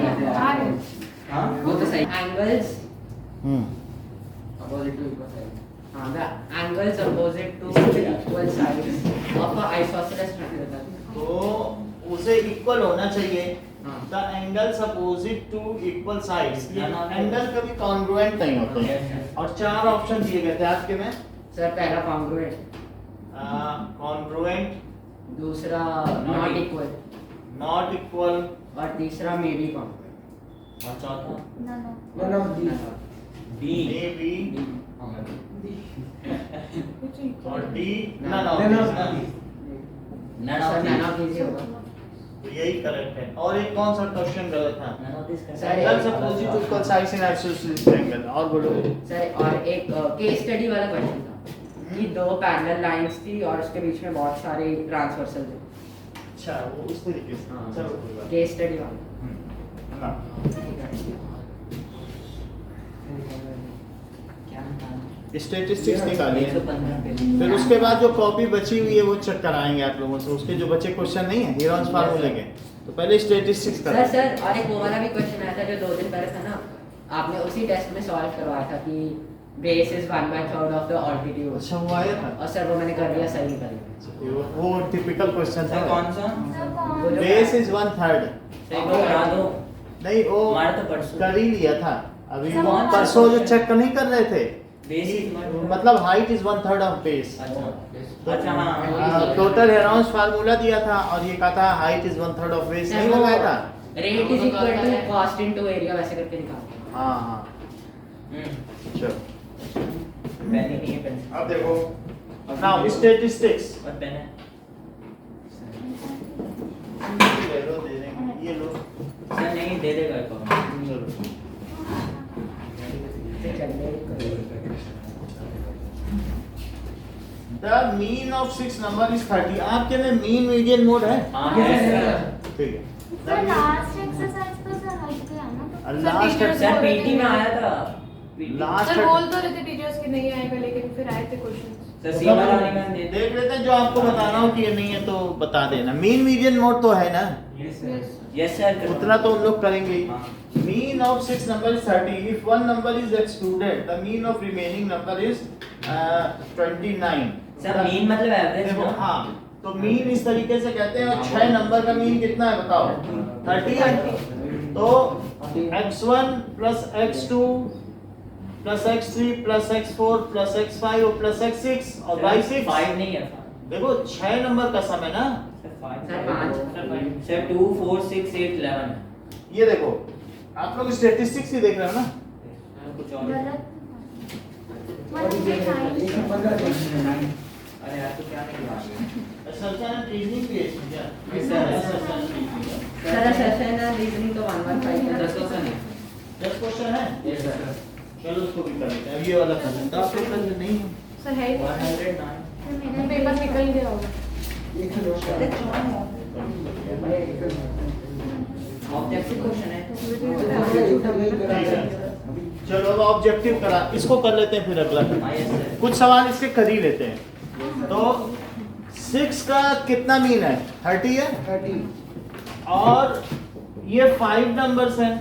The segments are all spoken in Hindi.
हाँ वो तो सही angles opposite to equal side हाँ the angles opposite to the equal sides of a isosceles triangle तो उसे इक्वल होना चाहिए हाँ। The angles opposite to equal sides ये हाँ। एंगल कभी कॉन्ग्रुएंट नहीं होते और चार ऑप्शन दिए गए थे आपके में सर पहला congruent कॉन्ग्रुएंट दूसरा not equal नॉट इक्वल और तीसरा मे बी congruent और चौथा None of these. B A B और D none None of of this these. None sir of none of these ही होगा तो यही करेक्ट है और एक कौन सा क्वेश्चन गलत था none of this sir, angles opposite to equal sides in isosceles triangle और बोलो सर और एक केस स्टडी वाला क्वेश्चन था कि दो पैरेलल लाइंस थी और उसके बीच में बहुत सारे ट्रांसवर्सल थे अच्छा वो उस तरीके से हाँ। चलो कोई बात केस स्टडी वाला हाँ स्टैटिस्टिक्स निकालिए 115 पे फिर उसके बाद जो कॉपी बची हुई है वो चेक कराएंगे आप लोगों से उसके जो बचे क्वेश्चन नहीं है हीरोन्स फार्मूले के तो पहले स्टैटिस्टिक्स सर करें सर और एक वो वाला भी क्वेश्चन आया था जो 2 दिन पहले था ना आपने उसी टेस्ट में सॉल्व करवाया था कि base is 1/3 of the altitude अच्छा वो आया था और सर वो मैंने कर दिया सही कर दिया वो टिपिकल क्वेश्चन सर था कौन सा बेस इज 1/3 सही को बता दो नहीं वो हमारा तो परसों कर ही लिया था अभी सब कौन सा परसों जो question? चेक नहीं कर रहे थे बेस इज मतलब हाइट इज 1/3 ऑफ बेस अच्छा हाँ टोटल हेरोन्स फार्मूला दिया था और ये कहा था हाइट इज 1/3 ऑफ बेस नहीं लगाया था rate is equal to cost into area वैसे करके निकालते हैं हाँ हाँ चलो पेन ही नहीं है पेन अब देखो नाउ स्टैटिस्टिक्स और पेन है ले लो दे देंगे ये लो सर नहीं दे देगा एक और चलो the mean of 6 number is 30 आपके में मीन मीडियन मोड है हाँ Yes, है sir. सर ठीक है सर लास्ट एक्सरसाइज पे सर हट गया ना लास्ट teachers सर बोल रहे पीटी थे में ना। आया था लास्ट सर बोल तो रहे थे टीचर्स के नहीं आएगा लेकिन फिर आए थे क्वेश्चंस सर सीमा रानी मैम दे देख लेते हैं जो आपको बताना हो कि ये नहीं है तो बता देना मीन मीडियन मोड तो है ना यस सर उतना तो हम लोग करेंगे ही हाँ। mean of 6 number is 30 if one number is excluded the mean of remaining number is 29 sir mean मतलब एवरेज देखो ना हाँ तो मीन इस तरीके से कहते हैं और 6 नंबर का मीन कितना है बताओ 30 है तो x1 plus x2 plus x3 plus x4 plus x5 और plus x6 और y6 5 नहीं है देखो 6 नंबर का सम है ना सर 5 सर, पाँच। सर 2 4 6 8 11 ये देखो आप लोग स्टैटिस्टिक्स ही देख रहे हो ना कुछ और गलत और ये मतलब 15 क्वेश्चन है अरे यार तो क्या नहीं हुआ सरसा ने रीजनिंग की है क्या Yes, sir. सर सेशन है रीजनिंग तो 115 है 10 क्वेश्चन है 10 क्वेश्चन है यस सर चलो उसको भी कर लेते हैं अब ये वाला कर लेते हैं आप लोग कर ले नहीं है सर है 109 मेरा पेपर निकल गया होगा ऑब्जेक्टिव क्वेश्चन है चलो अब ऑब्जेक्टिव करा इसको कर लेते हैं फिर अगला हाँ यस सर कुछ सवाल इसके कर ही लेते हैं तो 6 का कितना मीन है 30 है 30 और ये 5 नंबर्स हैं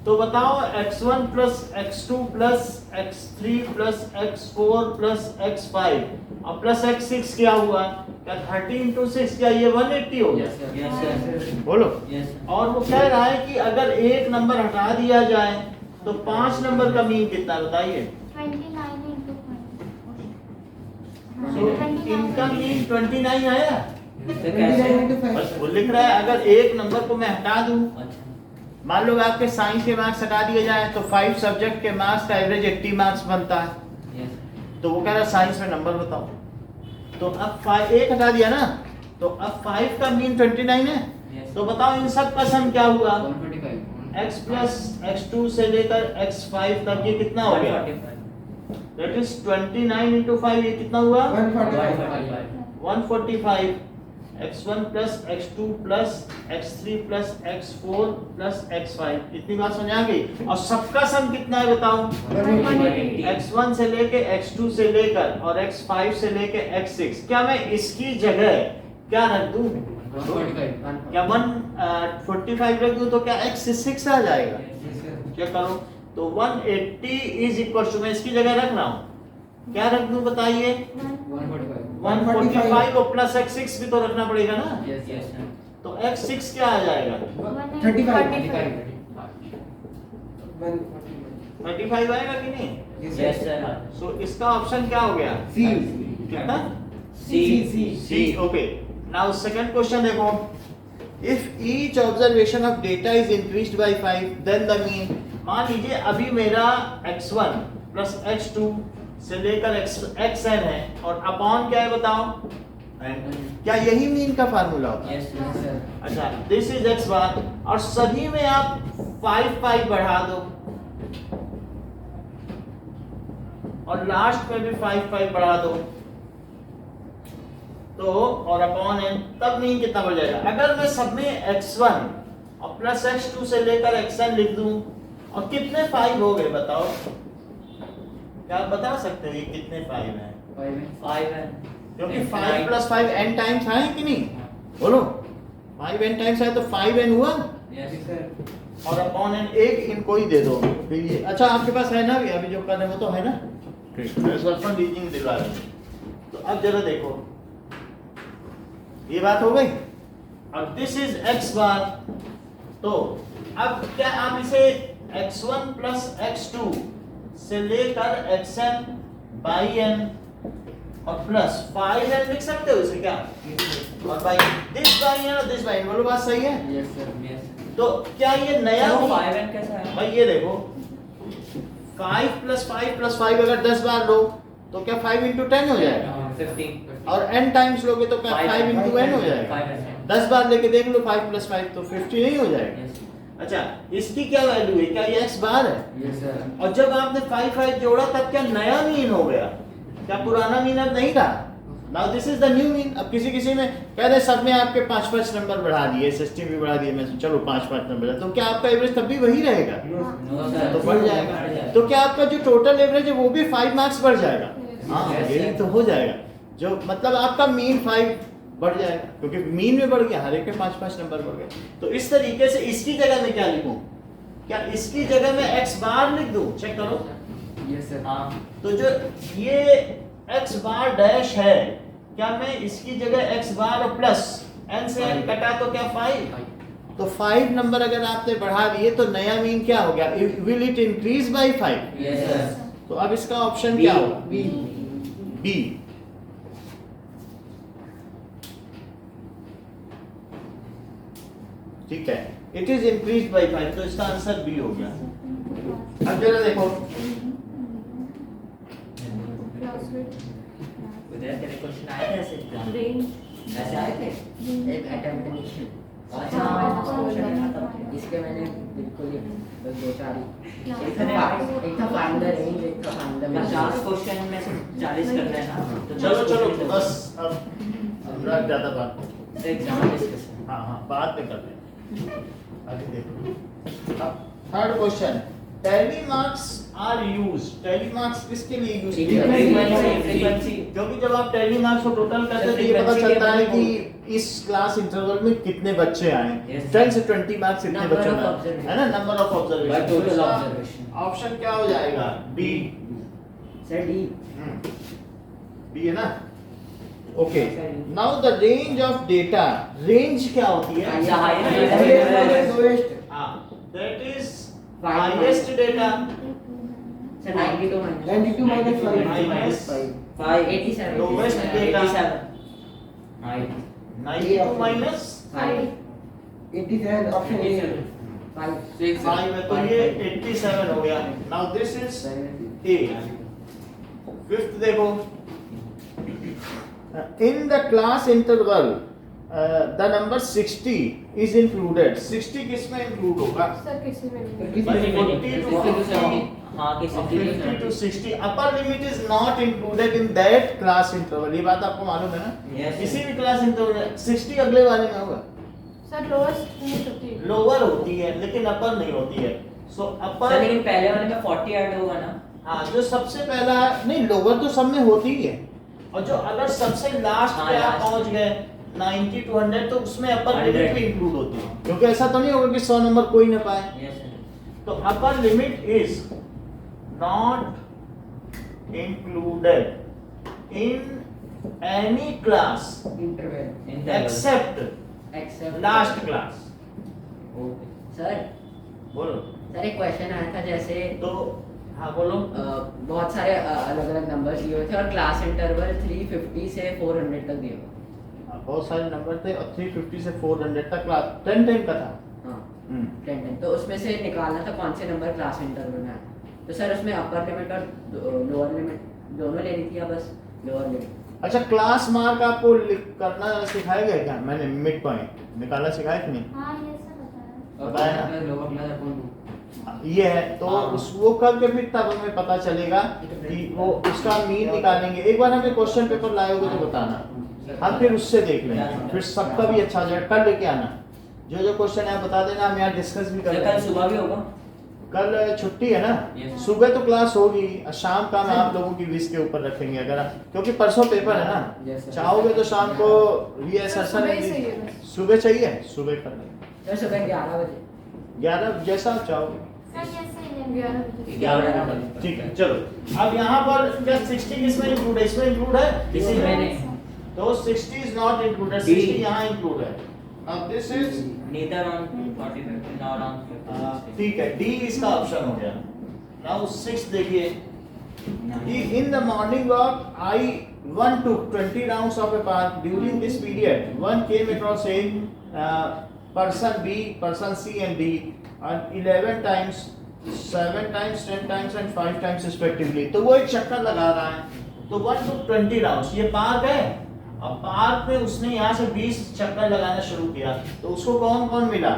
तो बताओ x1 plus x2 plus x3 plus x4 plus x5 और प्लस x6 क्या हुआ क्या 30 into 6 क्या ये 180 हो गया यस सर बोलो यस और वो कह रहा है कि अगर एक नंबर हटा दिया जाए तो 5 नंबर का मीन कितना बताइए 29 into 5 तो इनका मीन 29 आया तो कैसे बस वो लिख रहा है अगर एक नंबर को मैं हटा दूं अच्छा मान लो आपके साइंस के मार्क्स हटा दिए जाए तो 5 सब्जेक्ट के मार्क्स का एवरेज 80 मार्क्स बनता है यस तो वो कह रहा है साइंस में नंबर बताओ तो अब 5 एक हटा दिया ना तो अब 5 का मीन 29 है यस तो बताओ इन सब का सम क्या हुआ 125 x प्लस x2 से लेकर x5 तक ये कितना हो गया दैट इज 29 into 5 ये कितना हुआ 145 x1 plus x2 plus x3 plus x4 plus x5 इतनी बात समझ आ गई और सबका सम कितना है बताओ x1 से लेके x2 से लेकर और x5 से लेके x6 क्या मैं इसकी जगह क्या रख दूं क्या 145 रख दूं तो क्या x 6 आ जाएगा? चेक करो। तो 180 इज इक्वल टू, मैं इसकी जगह रख रहा हूँ, क्या रख दूं बताइए? 145 और प्लस x 6 भी तो रखना पड़ेगा ना, तो x 6 क्या आ जाएगा? 35 आएगा कि नहीं? Yes sir. सो इसका ऑप्शन क्या हो गया? सी। कितना? सी। Okay. Now second question देखो. If each observation of data is increased by 5, then the mean. मान लीजिए अभी मेरा x1 plus x2 से लेकर xn है और अपॉन क्या है बताओ? क्या यही मीन का फार्मूला होता है? अच्छा, दिस इज x बार और सभी में आप 5 बढ़ा दो और लास्ट में भी 5 बढ़ा दो तो और अपॉन n, तब मीन कितना बढ़ जाएगा? अगर मैं सब में x1 और प्लस x2 से लेकर xn लिख दूं और कितने 5 हो गए बताओ? क्या आप बता सकते हो ये कितने 5 हैं? 5 है क्योंकि 5 प्लस 5 n टाइम्स आए कि नहीं? बोलो 5 n टाइम्स आए तो 5n हुआ और अपॉन n एक इनको ही दे दो फिर ये। अच्छा आपके पास है ना भी अभी जो कर रहे हो तो है ना? ठीक है, इस बार रीडिंग दिलवा रहा हूं। तो अब जरा देखो ये बात हो गई और दिस इज x बार। तो अब क्या आप इसे x1 प्लस x2 से लेकर xn बाई n और प्लस 5n लिख सकते हो इसे क्या? और बाई दिस बाई n और दिस बाई n, बोलो बात सही है? तो क्या ये नया 5n कैसा है भाई? ये देखो 5 प्लस 5 प्लस 5 अगर 10 बार लो तो क्या 5 इंटू 10 हो जाएगा? 15 और n टाइम्स लोगे तो क्या 5 इंटू n हो जाएगा? 10 बार लेके देख लो 5 प्लस 5 तो 50 नहीं हो जाएगा? अच्छा, इसकी क्या वैल्यू है? क्या ये x बार है? और जब आपने 5 जोड़ा तब क्या नया मीन हो गया? क्या पुराना मीन अब नहीं रहा? Now this is the new mean. अब किसी में कह रहे सब में आपके 5 नंबर बढ़ा दिए, एसएसटी भी बढ़ा दिए, मैं चलो 5 नंबर है तो क्या आपका एवरेज तब भी वही रहेगा? तो बढ़ जाएगा। तो क्या आपका जो टोटल एवरेज है वो भी 5 मार्क्स बढ़ जाएगा? हाँ, यही तो हो जाएगा। जो मतलब आपका मीन 5 बढ़ जाएगा क्योंकि मीन में बढ़ गया, हर एक के 5 नंबर बढ़ गए। तो इस तरीके से इसकी जगह में क्या लिखूं? क्या इसकी जगह में x बार लिख दूं? चेक करो। तो जो ये x बार डैश है, क्या मैं इसकी जगह x बार और प्लस n से n कटा तो क्या 5? तो 5 नंबर अगर आपने बढ़ा दिए तो नया मीन क्या हो गया? Will it increase by 5? तो अब इसका ऑप्शन क्या होगा? बी। ठीक है, इट इज इंक्रीज बाय 5 तो इसका आंसर बी हो गया। अब जरा देखो उधर तेरे क्वेश्चन आए थे ऐसे आए थे एक अटेम्प्ट नहीं। इसके मैंने बिल्कुल ही बस 2-4 ही एक था फाइंड द रेंज, एक था फाइंड द 50 क्वेश्चन में से 40 करना है ना, तो चलो बस अब ज्यादा बात एग्जाम डिस्कशन। हाँ बात में करते हैं। अभी देखो अब third question, tally marks are used. Tally marks किसके लिए यूज किए जाते हैं? फ्रीक्वेंसी। क्योंकि जब आप टैली मार्क्स को टोटल करते हैं तो ये पता चलता है कि इस क्लास इंटरवल में कितने बच्चे आए। 10 से 20 मार्क्स इतने बच्चों में है ना, number of observation. Total observation option क्या हो जाएगा? बी। Sir D. बी है ना? Okay, now the range of data. Range क्या होती है? That is highest data. Sir 92 minus 5 87 lowest data 92 minus 87 option A 5 है तो ये 87 हो गया। Now this is A. Fifth देखो, in the class interval the number 60 is included. 60 किस में इंक्लूड होगा? सर किसी में भी किसी में भी। 40 to 50 हाँ कि 50 to 60 upper limit is not included in that class interval. ये बात आपको मालूम है ना? Yes. किसी भी क्लास इंटरवल में 60 अगले वाले में होगा। सर लोएस्ट लिमिट होती है। लोअर होती है लेकिन अपर नहीं होती है। सो सर अपर लेकिन पहले वाले में 40 ऐड होगा ना? हाँ, जो सबसे पहला नहीं, लोअर तो सब में होती ही है और जो अगर सबसे लास्ट हाँ, पे आप last। पहुंच गए 90 to 100 तो उसमें अपर 100 लिमिट भी इंक्लूड होती है, क्योंकि ऐसा तो नहीं होगा कि 100 नंबर कोई ना पाए। Yes, sir. तो upper limit is not included in any class interval Interval. Except last class. Okay. Sir बोलो। सर एक क्वेश्चन आया था, जैसे तो हाँ बोलो। बहुत सारे अलग अलग नंबर्स दिए हुए थे और क्लास इंटरवल 350 से 400 तक दिए हुए। बहुत सारे नंबर थे और 350 से 400 तक क्लास 10 10 का था। हाँ हम्म। 10 10 तो उसमें से निकालना था कौन से नंबर क्लास इंटरवल में आए। तो सर उसमें अपर लिमिट और लोअर लिमिट दोनों लेनी थी या बस लोअर लिमिट? अच्छा, क्लास मार्क आपको करना सिखाया गया क्या? मैंने मिड पॉइंट निकालना सिखाया कि नहीं? हाँ ये सब बताया। और बताया ना? क्लास लोअर क्लास अकाउंट ये है तो हाँ। उस वो करके फिर तब हमें पता चलेगा कि वो उसका मीन निकालेंगे। एक बार हमें क्वेश्चन पेपर लाए होगे तो बताना, हम फिर उससे देख लेंगे, फिर सबका भी अच्छा जाएगा। कल लेके आना, जो जो क्वेश्चन है बता देना, हम यहाँ डिस्कस भी कर सर कल लेंगे। सुबह भी होगा? कल छुट्टी है ना, Yes. सुबह तो क्लास होगी, शाम का हम आप लोगों की विश के ऊपर रखेंगे अगर क्योंकि परसों पेपर है ना। Yes, sir. चाहोगे तो शाम को सुबह ही सही है बस। सुबह चाहिए, सुबह कर लेंगे सर सुबह 11 बजे 11 जैसा आप चाहोगे। सर जैसे 11 बजे। 11 बजे। ठीक है, चलो अब यहाँ पर क्या 60 किसमें इंक्लूड है? इसमें इंक्लूड है। This is मैंने तो 60 इज नॉट इंक्लूडेड, D. 60 यहाँ इंक्लूड है। अब this is Neither on 40 50 nor on 50 ठीक है, डी इसका ऑप्शन हो गया। नाउ 6 देखिए कि in the morning walk I 1 to 20 rounds of a park. During this period, one came across a person B, person C and D, and 11 times, 7 times, 10 times and 5 times respectively. तो वो एक चक्कर लगा रहा है, तो 1 to 20 rounds, ये पार्क है। अब पार्क में उसने यहाँ से 20 चक्कर लगाना शुरू किया, तो उसको कौन कौन मिला?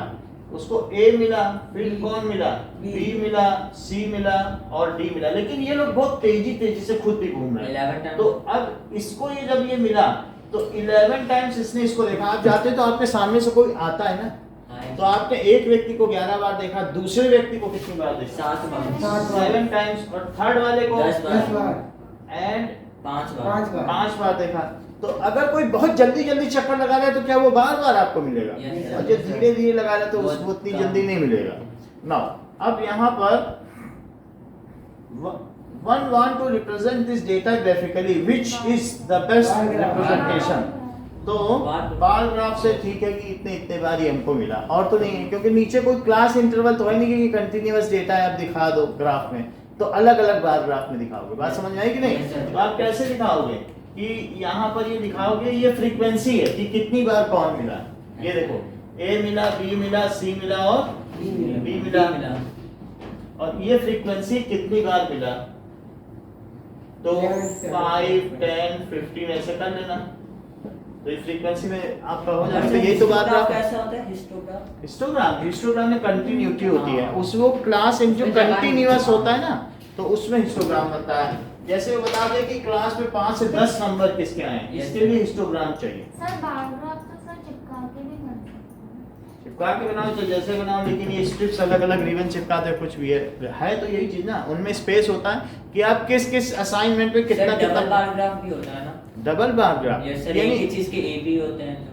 उसको A मिला, फिर कौन मिला? B मिला, C मिला और D मिला। लेकिन ये लोग बहुत तेजी से खुद भी घूम रहे 11 हैं। times. तो अब इसको ये जब ये मिला तो 11 टाइम्स इसने इसको देखा। आप जाते तो आपके सामने से कोई आता है ना, हाँ, तो आपने एक व्यक्ति को 11 बार देखा, दूसरे व्यक्ति को कितनी बार देखा? 7 बार 7 टाइम्स, और थर्ड वाले को 10 बार एंड 5 बार 5 बार देखा। तो अगर कोई बहुत जल्दी चक्कर लगा रहा है तो क्या वो बार बार आपको मिलेगा? Yes, sir. और जो धीरे धीरे लगा रहा है तो वो उसको उतनी कम। जल्दी नहीं मिलेगा। नाउ अब यहाँ पर one want to represent this data graphically, which is the best representation? तो बार ग्राफ से ठीक है कि इतने इतने बार ही हमको मिला, और तो नहीं है, क्योंकि नीचे कोई क्लास इंटरवल तो है नहीं कि कंटिन्यूअस डेटा है आप दिखा दो ग्राफ में, तो अलग अलग बार ग्राफ में दिखाओगे। बात समझ में आई कि नहीं? Yes, sir. तो आप कैसे दिखाओगे कि यहाँ पर ये दिखाओगे, ये फ्रीक्वेंसी है कि कितनी बार कौन मिला। ये देखो A मिला, B मिला, C मिला और B मिला, और ये फ्रीक्वेंसी कितनी बार मिला, तो 5 10 15 ऐसे कर लेना। तो ये फ्रीक्वेंसी में आपका हो जाएगा। तो ये तो बात हिस्टोग्राफ आप कैसा होता है? हिस्टोग्राफ हिस्टोग्राम में कंटिन्यूटी होती है, उस वो क्लास इन जो कंटिन्यूअस होता है ना, तो उसमें हिस्टोग्राम बनता है। जैसे वो बता दे कि क्लास में 5 से 10 नंबर किसके आए, इसके लिए हिस्टोग्राम चाहिए। सर बार ग्राफ तो सर चिपका के भी बन सकते चिपका के बनाओ तो जैसे बनाओ, लेकिन ये स्ट्रिप्स अलग अलग रिबन चिपकाते हैं, कुछ भी है तो यही चीज ना, उनमें स्पेस होता है कि आप किस किस असाइनमेंट में कितना डबल कितना बार ग्राफ भी होता है ना? डबल बार ग्राफ, ये सर एक ही चीज के ए बी होते हैं जो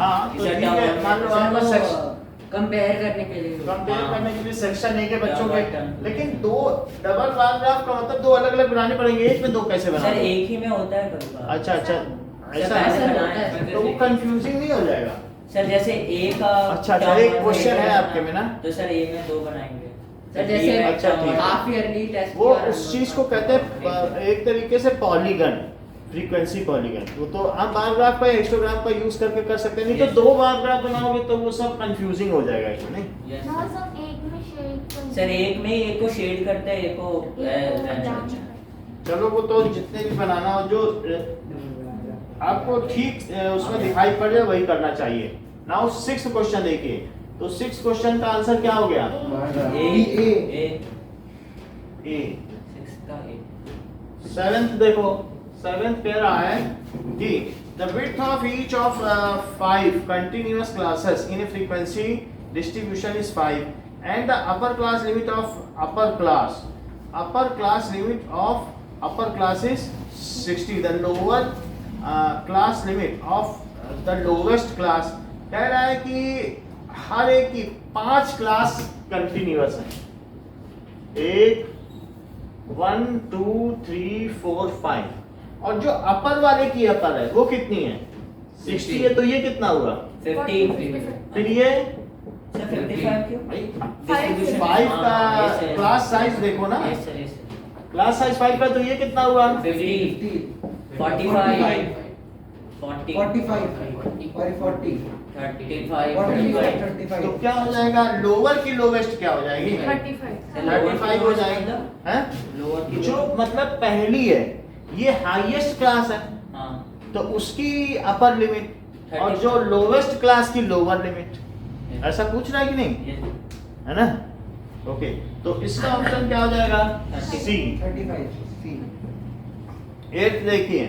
हाँ, तो इसे ठीक है, double- मान लो आप सेक्शन कंपेयर करने के लिए कंपेयर हाँ। करने के लिए सेक्शन ए के बच्चों डबल के, टर्म। लेकिन दो डबल बार ग्राफ का मतलब दो अलग अलग बनाने पड़ेंगे, एक में दो कैसे सर बनाओगे? एक ही में होता है कभी बार। अच्छा अच्छा, सर ऐसा पहले है, बनाए हैं, तो वो कंफ्यूजिंग नहीं हो जाएगा? सर जैसे ए का अच्छा, term एक है, क्वेश्चन है A आपके में ना? तो सर ए में 2 बनाएंगे। सर जैसे अच्छा, ठीक है। हाफ ईयरली टेस्ट वो उस चीज को कहते हैं एक तरीके से पॉलीगन, फ्रीक्वेंसी पॉलीगन। वो तो आप बार ग्राफ का या हिस्टोग्राम का यूज करके कर सकते हैं, नहीं तो दो बार ग्राफ बनाओगे तो वो सब कंफ्यूजिंग हो जाएगा इसमें, नहीं? Yes, हैं। sir। सब एक में शेड सर एक में एक को शेड करते हैं, एक को चलो वो तो जितने भी बनाना हो, जो आपको ठीक उसमें दिखाई पड़ जाए वही करना चाहिए। नाउ 6th क्वेश्चन देखिए, तो 6th क्वेश्चन का आंसर क्या हो गया? ए ए। 6 का ए 7th देखो, 7th कह रहा है कि the width of each of 5 continuous classes in a frequency distribution is 5 and the upper class limit of upper class limit of upper class is 60, the lower class limit of the lowest class कह रहा है कि हर एक की 5 क्लास कंटिन्यूअस है, 1 2 3 4 5, और जो अपर वाले की अपर है वो कितनी है 60 है, तो ये कितना हुआ 50। फिर ये सर 55 क्यों? भाई Distribution। 5 का हाँ, yes, sir। क्लास साइज देखो ना, Yes, sir, yes, sir। Class size 5 का, तो ये कितना हुआ 50, 45, 40, 35, तो क्या हो जाएगा, लोअर की लोवेस्ट क्या हो जाएगी 35 हो जाएगा हैं, लोअर की जो मतलब पहली है ये हाईएस्ट क्लास है हाँ तो उसकी अपर लिमिट, और जो लोवेस्ट क्लास की लोअर लिमिट, ऐसा पूछ रहा है कि नहीं, yes, है ना? ओके, तो इसका ऑप्शन क्या हो जाएगा सी। 8 देखिए,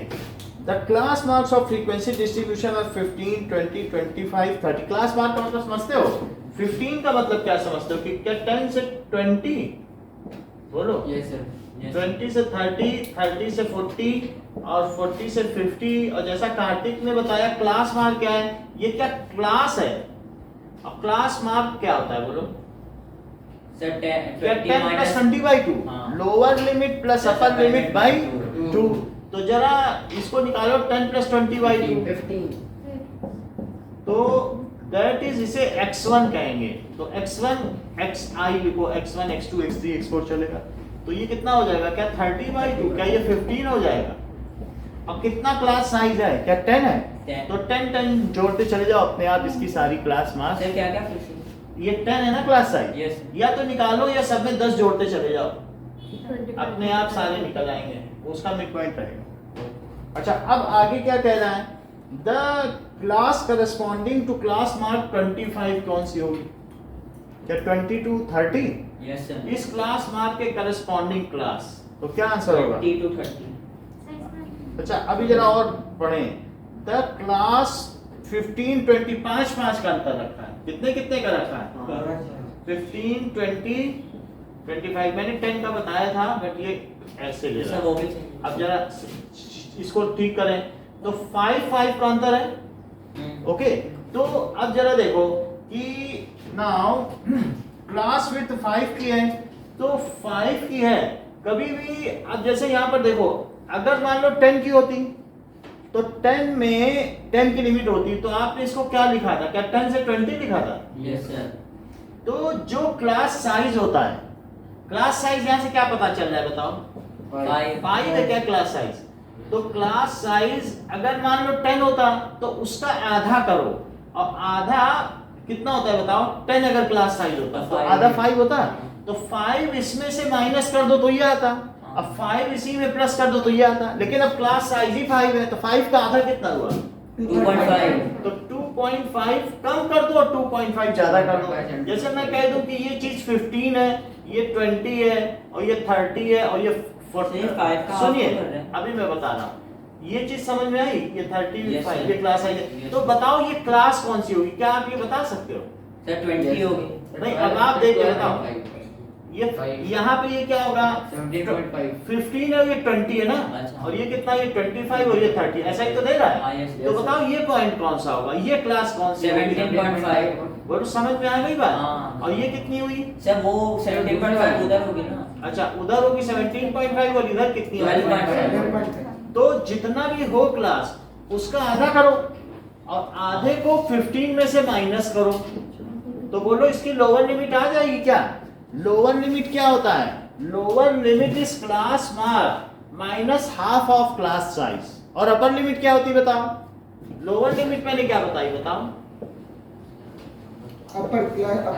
the class marks of frequency distribution of 15 20 25 30। Class mark का मतलब समझते हो, 15 का मतलब क्या समझते हो कि क्या 10 से 20, बोलो यस सर, yes, 20 से 30, 30 से 40 और 40 से 50। और जैसा कार्तिक ने बताया क्लास मार्क क्या है, ये क्या क्लास है, अब क्लास मार्क क्या होता है बोलो, सर 10 10 प्लस 20/2, हाँ। Lower limit plus upper limit by 2। तो जरा इसको निकालो 10 प्लस 20/2, 15 तो दैट इज इसे x1 कहेंगे। तो x1 xi लिखो, x1 x2 x3 x4 चलेगा। तो ये कितना हो जाएगा, क्या 30/2, क्या ये 15 हो जाएगा। अब कितना क्लास साइज है, क्या 10 है, 10। तो 10 जोड़ते चले जाओ अपने आप इसकी सारी क्लास मार्क्स। सर क्या क्या फिर ये 10 है ना क्लास साइज, Yes. या तो निकालो या सब में 10 जोड़ते चले जाओ, अपने आप सारे निकल आएंगे, उसका मिड पॉइंट रहेगा। अच्छा, अब आगे क्या कह रहा है, the class corresponding to class mark 25 कौन सी होगी, क्या 20 to 30, यस सर इस क्लास मार्क के करस्पॉन्डिंग क्लास, तो क्या आंसर होगा। 20 to 30 अच्छा, अभी जरा और पढ़ें, द क्लास 15 20 5 का अंतर रखा है, कितने कितने का रखा है 15 20 25। मैंने 10 का बताया था बट ये ऐसे ले रहा सर है। वो भी चाहिए। अब जरा इसको ठीक करें, तो 5 का अंतर है, ओके। तो अब जरा देखो कि नाउ क्लास विड्थ 5 की है, तो 5 की है कभी भी। अब जैसे यहाँ पर देखो, अगर मान लो 10 की होती तो 10 में 10 की लिमिट होती, तो आपने इसको क्या लिखा था, क्या 10 से 20 लिखा था। यस सर तो जो क्लास साइज होता है, क्लास साइज यहाँ से क्या पता चल रहा है बताओ, 5 है क्या क्लास साइज। तो क्लास साइज अगर मान लो 10 होता तो उसका आधा करो, और आधा कितना होता है बताओ, 10 अगर क्लास साइज होता तो आधा 5 होता, तो 5 इसमें से माइनस कर दो तो ये आता, अब 5 इसी में प्लस कर दो तो ये आता। लेकिन अब क्लास साइज ही 5 है, तो 5 का आधा कितना हुआ 2.5 तो 2.5 कम कर दो और 2.5 ज्यादा कर दो। जैसे मैं कह दूं कि ये चीज 15 है, ये 20 है, और ये 30 है, और ये 40 ये 5 का सुनिए आपको कर रहे हैं। अभी मैं बता रहा हूँ, ये चीज समझ में आई, ये 35 Yes, sir. ये क्लास आई है। Yes, तो बताओ ये क्लास कौन सी होगी, क्या आप ये बता सकते हो। सर 20 होगी। नहीं, अब आप देख के बताओ, ये यहाँ पे ये क्या होगा 17.5 15 है, ये 20 है ना, अच्छा। और ये कितना, ये 25 और ये 30, ऐसा ही तो दे रहा हाँ, है। yes, तो yes, बताओ ये पॉइंट कौन सा होगा, ये क्लास कौन सी होगी। 17.5 वो तो समझ में आ गई बात। हाँ। और ये कितनी हुई, सर वो 17.5 उधर होगी ना। अच्छा उधर होगी 17.5 और इधर कितनी होगी 12.5 तो जितना भी हो क्लास उसका आधा करो, और आधे को 15 में से माइनस करो, तो बोलो इसकी लोअर लिमिट आ जाएगी क्या। लोअर लिमिट क्या होता है, lower limit is class mark minus half of class size, और अपर लिमिट क्या होती है बताओ। लोअर लिमिट मैंने क्या बताई बताओ, upper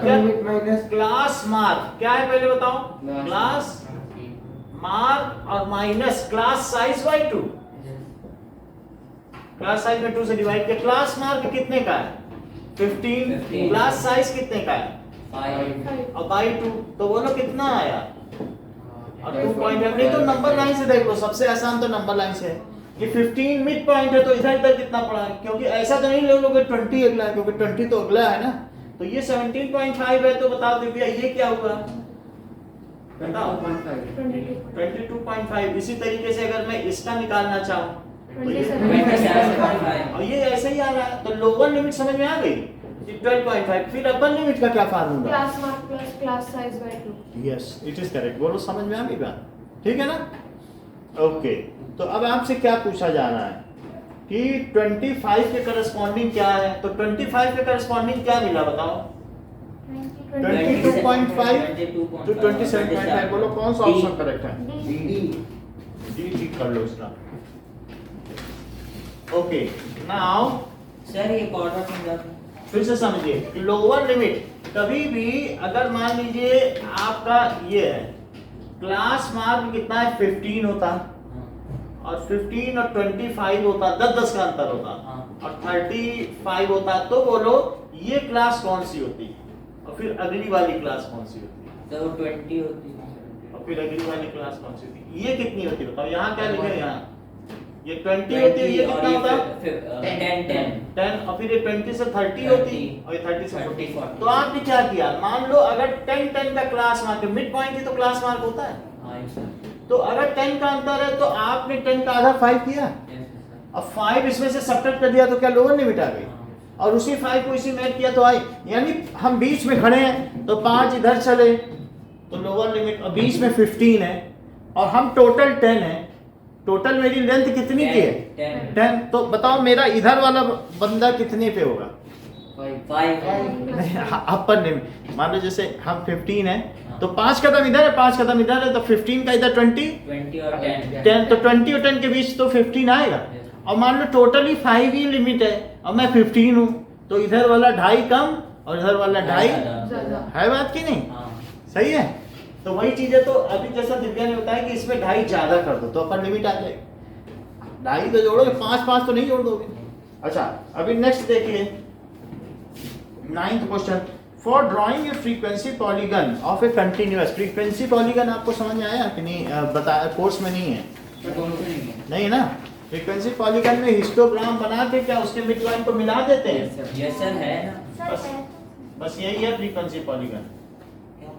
limit minus class mark क्या है पहले बताओ, Class क्लास मार्क और minus class size by 2, class size में 2 से डिवाइड किया। क्लास मार्क कितने का है 15, 15। क्लास साइज कितने का है 5 और बाई 2, तो बोलो कितना आया, और 2.5। नहीं तो नंबर लाइन से देख लो, सबसे आसान तो नंबर लाइन से है। ये 15 मिड पॉइंट है, तो इधर इधर कितना पड़ा है, क्योंकि ऐसा तो नहीं लोगे 20 अगला है, क्योंकि 20 तो अगला है ना। तो ये 17.5 है, तो बताओ दिव्या ये क्या हुआ बताओ 22.5। इसी तरीके से अगर मैं इसका निकालना चाहूँ और ये ऐसे ही आ रहा है, तो लोअर लिमिट समझ में आ गई 12.5। फिर अपर लिमिट का क्या formula? Class mark plus class size by 2। Yes it is correct. बोलो समझ में आ गई बात? ठीक है ना? ओके, तो अब आपसे क्या पूछा जा रहा है कि 25 के करस्पॉन्डिंग क्या है? तो 25 के करस्पॉन्डिंग क्या मिला बताओ? 22.5 to 27.5। बोलो कौन सा ऑप्शन करेक्ट है? डी ठीक कर लो इसका। ओके, नाउ सर ये कॉर्डर समझा फिर से समझिए, लोअर लिमिट कभी भी अगर मान लीजिए आपका ये है, क्लास मार्क कितना है 15 होता और 15 और 25 होता, 10-10 का अंतर होता और 35 होता, तो बोलो ये क्लास कौन सी होती और फिर अगली वाली क्लास कौन सी होती? तो 20 होती है और फिर अगली वाली क्लास कौन सी होती? ये कितनी होती बताओ? यहाँ क्या लिखे? यहाँ ये 20 होती है, ये कितना होता है? 10 और फिर ये 20 से 30 होती और ये 30 से 40। तो आपने क्या किया, मान लो अगर 10 का क्लास मार्क, मिड पॉइंट ही तो क्लास मार्क होता है, तो अगर 10 का अंतर है तो आपने 10 का आधा 5 किया, अब 5 इसमें से सब्ट्रैक्ट कर दिया तो क्या लोअर लिमिट आ गई? और उसी 5 को इसी में ऐड किया तो आई, यानी हम बीच में खड़े हैं तो 5 इधर चले तो लोअर लिमिट, और बीच में 15 है और हम टोटल 10 है। टोटल मेरी लेंथ कितनी की है? 10। तो बताओ मेरा इधर वाला बंदा कितने पे होगा? 5 अपर लिमिट। मान लो जैसे हम 15 है तो 5 कदम इधर है, 5 कदम इधर है, तो 15 का इधर 20 और 10, तो 20 और 10 के बीच तो 15 आएगा। और मान लो टोटली 5 ही लिमिट है और मैं 15 हूँ, तो इधर वाला 2.5 कम और इधर वाला 2.5 ज्यादा है। बात की नहीं? सही है। तो वही चीज है, तो अभी जैसा दिव्या ने बताया कि इसमें 2.5 ज्यादा कर दो तो अपर लिमिट आ जाएगी। 2.5 तो जोड़ोगे, 5 तो नहीं जोड़ दोगे। अच्छा, अभी नेक्स्ट देखिए 9th question. For drawing A frequency polygon of A continuous, frequency polygon आपको समझ में आया कि नहीं? बताया कोर्स में नहीं है, नहीं ना? फ्रीक्वेंसी पॉलीगन में हिस्टोग्राम बना के क्या उसके मिड पॉइंट को मिला देते हैं? यस सर है ना। बस यही है फ्रीक्वेंसी पॉलीगन।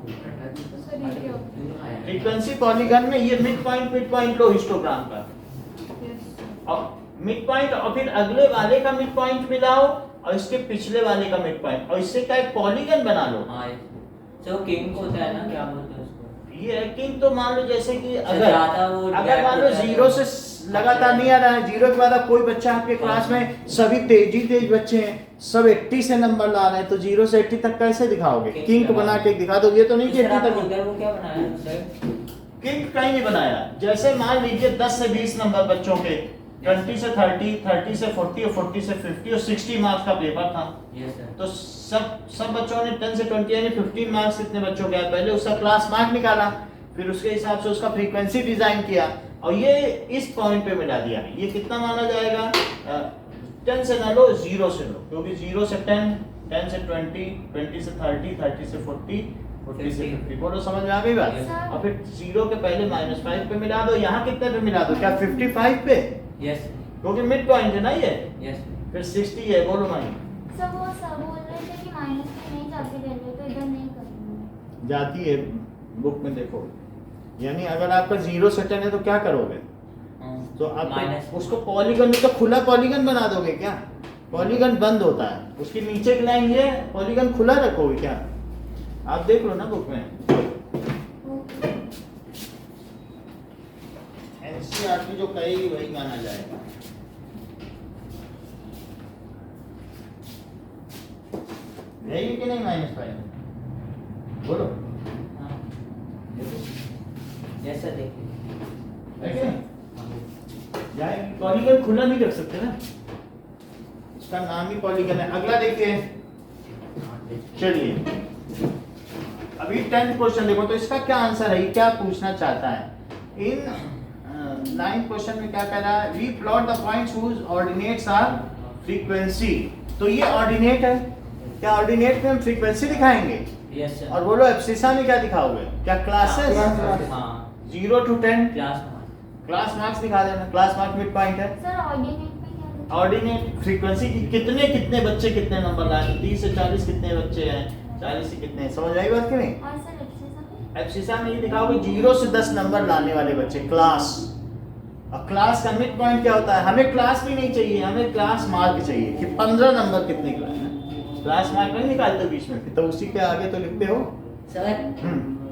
सर ये क्या होता है? फ्रीक्वेंसी पॉलीगन में ये मिड पॉइंट लो हिस्टोग्राम का, यस और मिड पॉइंट और फिर अगले वाले का मिड पॉइंट मिलाओ और इसके पिछले वाले का मिड पॉइंट, और इससे क्या एक पॉलीगन बना लो। जो किंग होता है ना, क्या बोलते हैं उसको? ये है किंग। तो मान लो जैसे कि ज्यादा वो अगर मान लो 0 से लगातार नहीं आ रहा है, 0 के बाद अब कोई बच्चा आपके क्लास में, सभी तेज बच्चे हैं, सब 80 से नंबर ला रहे हैं, तो 0 से 80 तक कैसे दिखाओगे? किंग को बना के दिखा दोगे, तो नहीं कि 80 तक। उधर वो क्या बनाया सर? किंग कहीं नहीं बनाया। जैसे मान लीजिए 10 से 20 नंबर बच्चों के, 20 से 30, 30 से 40 और 40 से 50 और 60 मार्क्स का पेपर था। Yes sir. तो सब बच्चों ने 10 से 20 यानी 15 मार्क्स कितने बच्चों के आए, पहले उसका क्लास मार्क निकाला, फिर उसके हिसाब से उसका फ्रीक्वेंसी डिजाइन किया और ये इस पॉइंट पे मिला दिया। ये कितना माना जाएगा? 10 से ना लो, 0 से लो, क्योंकि 0 से 10, 10 से 20, 20 से 30, 30 से 40, 40 से 50। बोलो समझ में आ गई बात? Yes. और फिर 0 के पहले -5 पे मिला दो, यहाँ कितने पे मिला दो? क्या 55 पे? यस क्योंकि मिड पॉइंट है ना ये। यस। फिर 60 है। बोलो माई। सब बोल रहे थे कि माइनस में नहीं जाती वैल्यू, तो इधर नहीं करूँगी। जाती है, बुक में देखो। यानी अगर आपका 0 से 10 है तो क्या करोगे? तो आप माइनस उसको पॉलीगन में तो खुला पॉलीगन बना दोगे क्या? पॉलीगन बंद होता है, उसके नीचे की लाइन ये पॉलीगन खुला रखोगे क्या? आप देख लो ना बुक में। एनसीईआरटी जो कहेगी वही माना जाएगा। रहेगी कि नहीं -5? बोलो। यस सर देखिए। है कि नहीं? पॉलीगन खुला नहीं रख सकते ना, इसका नाम ही पॉलीगन है। अगला देखिए, चलिए अभी 10th क्वेश्चन देखो, तो इसका क्या आंसर है? ये क्या पूछना चाहता है? इन 9th क्वेश्चन में क्या कह रहा है? We plot the points whose ordinates are frequency. तो ये ऑर्डिनेट है, क्या ऑर्डिनेट में हम फ्रीक्वेंसी दिखाएंगे? Yes sir. और बोलो एब्सिसा में क्या दिखाओगे? क्या क्लासेस? हाँ 0 to 10 क्लास क्लास मार्क्स दिखा देना। क्लास मार्क मिड पॉइंट है। सर ऑर्डिनेट पे क्या होता है? ऑर्डिनेट फ्रीक्वेंसी की कितने बच्चे कितने नंबर लाए, 30 से 40 कितने बच्चे हैं, 40 से कितने, समझ आई बात कि नहीं? और सर एक्सेस में एब्सिसा में ये दिखाओगे 0 से 10 नंबर लाने वाले बच्चे क्लास, और क्लास का मिड पॉइंट क्या होता है? हमें क्लास भी नहीं चाहिए, हमें क्लास मार्क चाहिए कि 15 नंबर कितने का है। क्लास मार्क नहीं निकालते बीच में, तो उसी के आगे तो लिखते हो।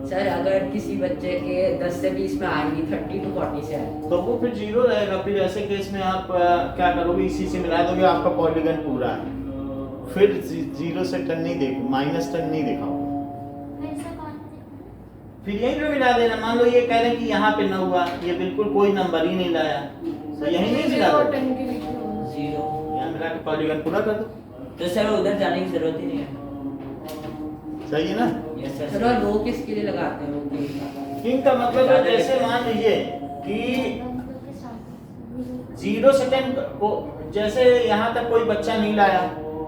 सर अगर किसी बच्चे के 10 से 20 में आएंगी 30 to 40 से आए तो वो फिर 0 रहेगा। फिर ऐसे केस में आप क्या करोगे? इसी से मिला दोगे, आपका पॉलीगन पूरा है। फिर 0 से 10 नहीं देखो, -10 नहीं दिखाओ, फिर से कौन सी? फिर यहीं पे मिला देना। मान लो ये कह रहे हैं कि यहाँ पे 9 हुआ, ये बिल्कुल कोई नंबर ही नहीं लाया, तो यहीं नहीं मिला दो, 10 के बीच में होगा। 0। यहाँ मिला के पॉलीगन पूरा कर दो। तो सर उधर जाने की जरूरत ही नहीं है। सही है ना? Yes sir. सर। और रो किसके लिए लगाते हैं? रो के किंग का मतलब है, जैसे मान लीजिए कि 0 से 10 को, जैसे यहाँ तक कोई बच्चा नहीं लाया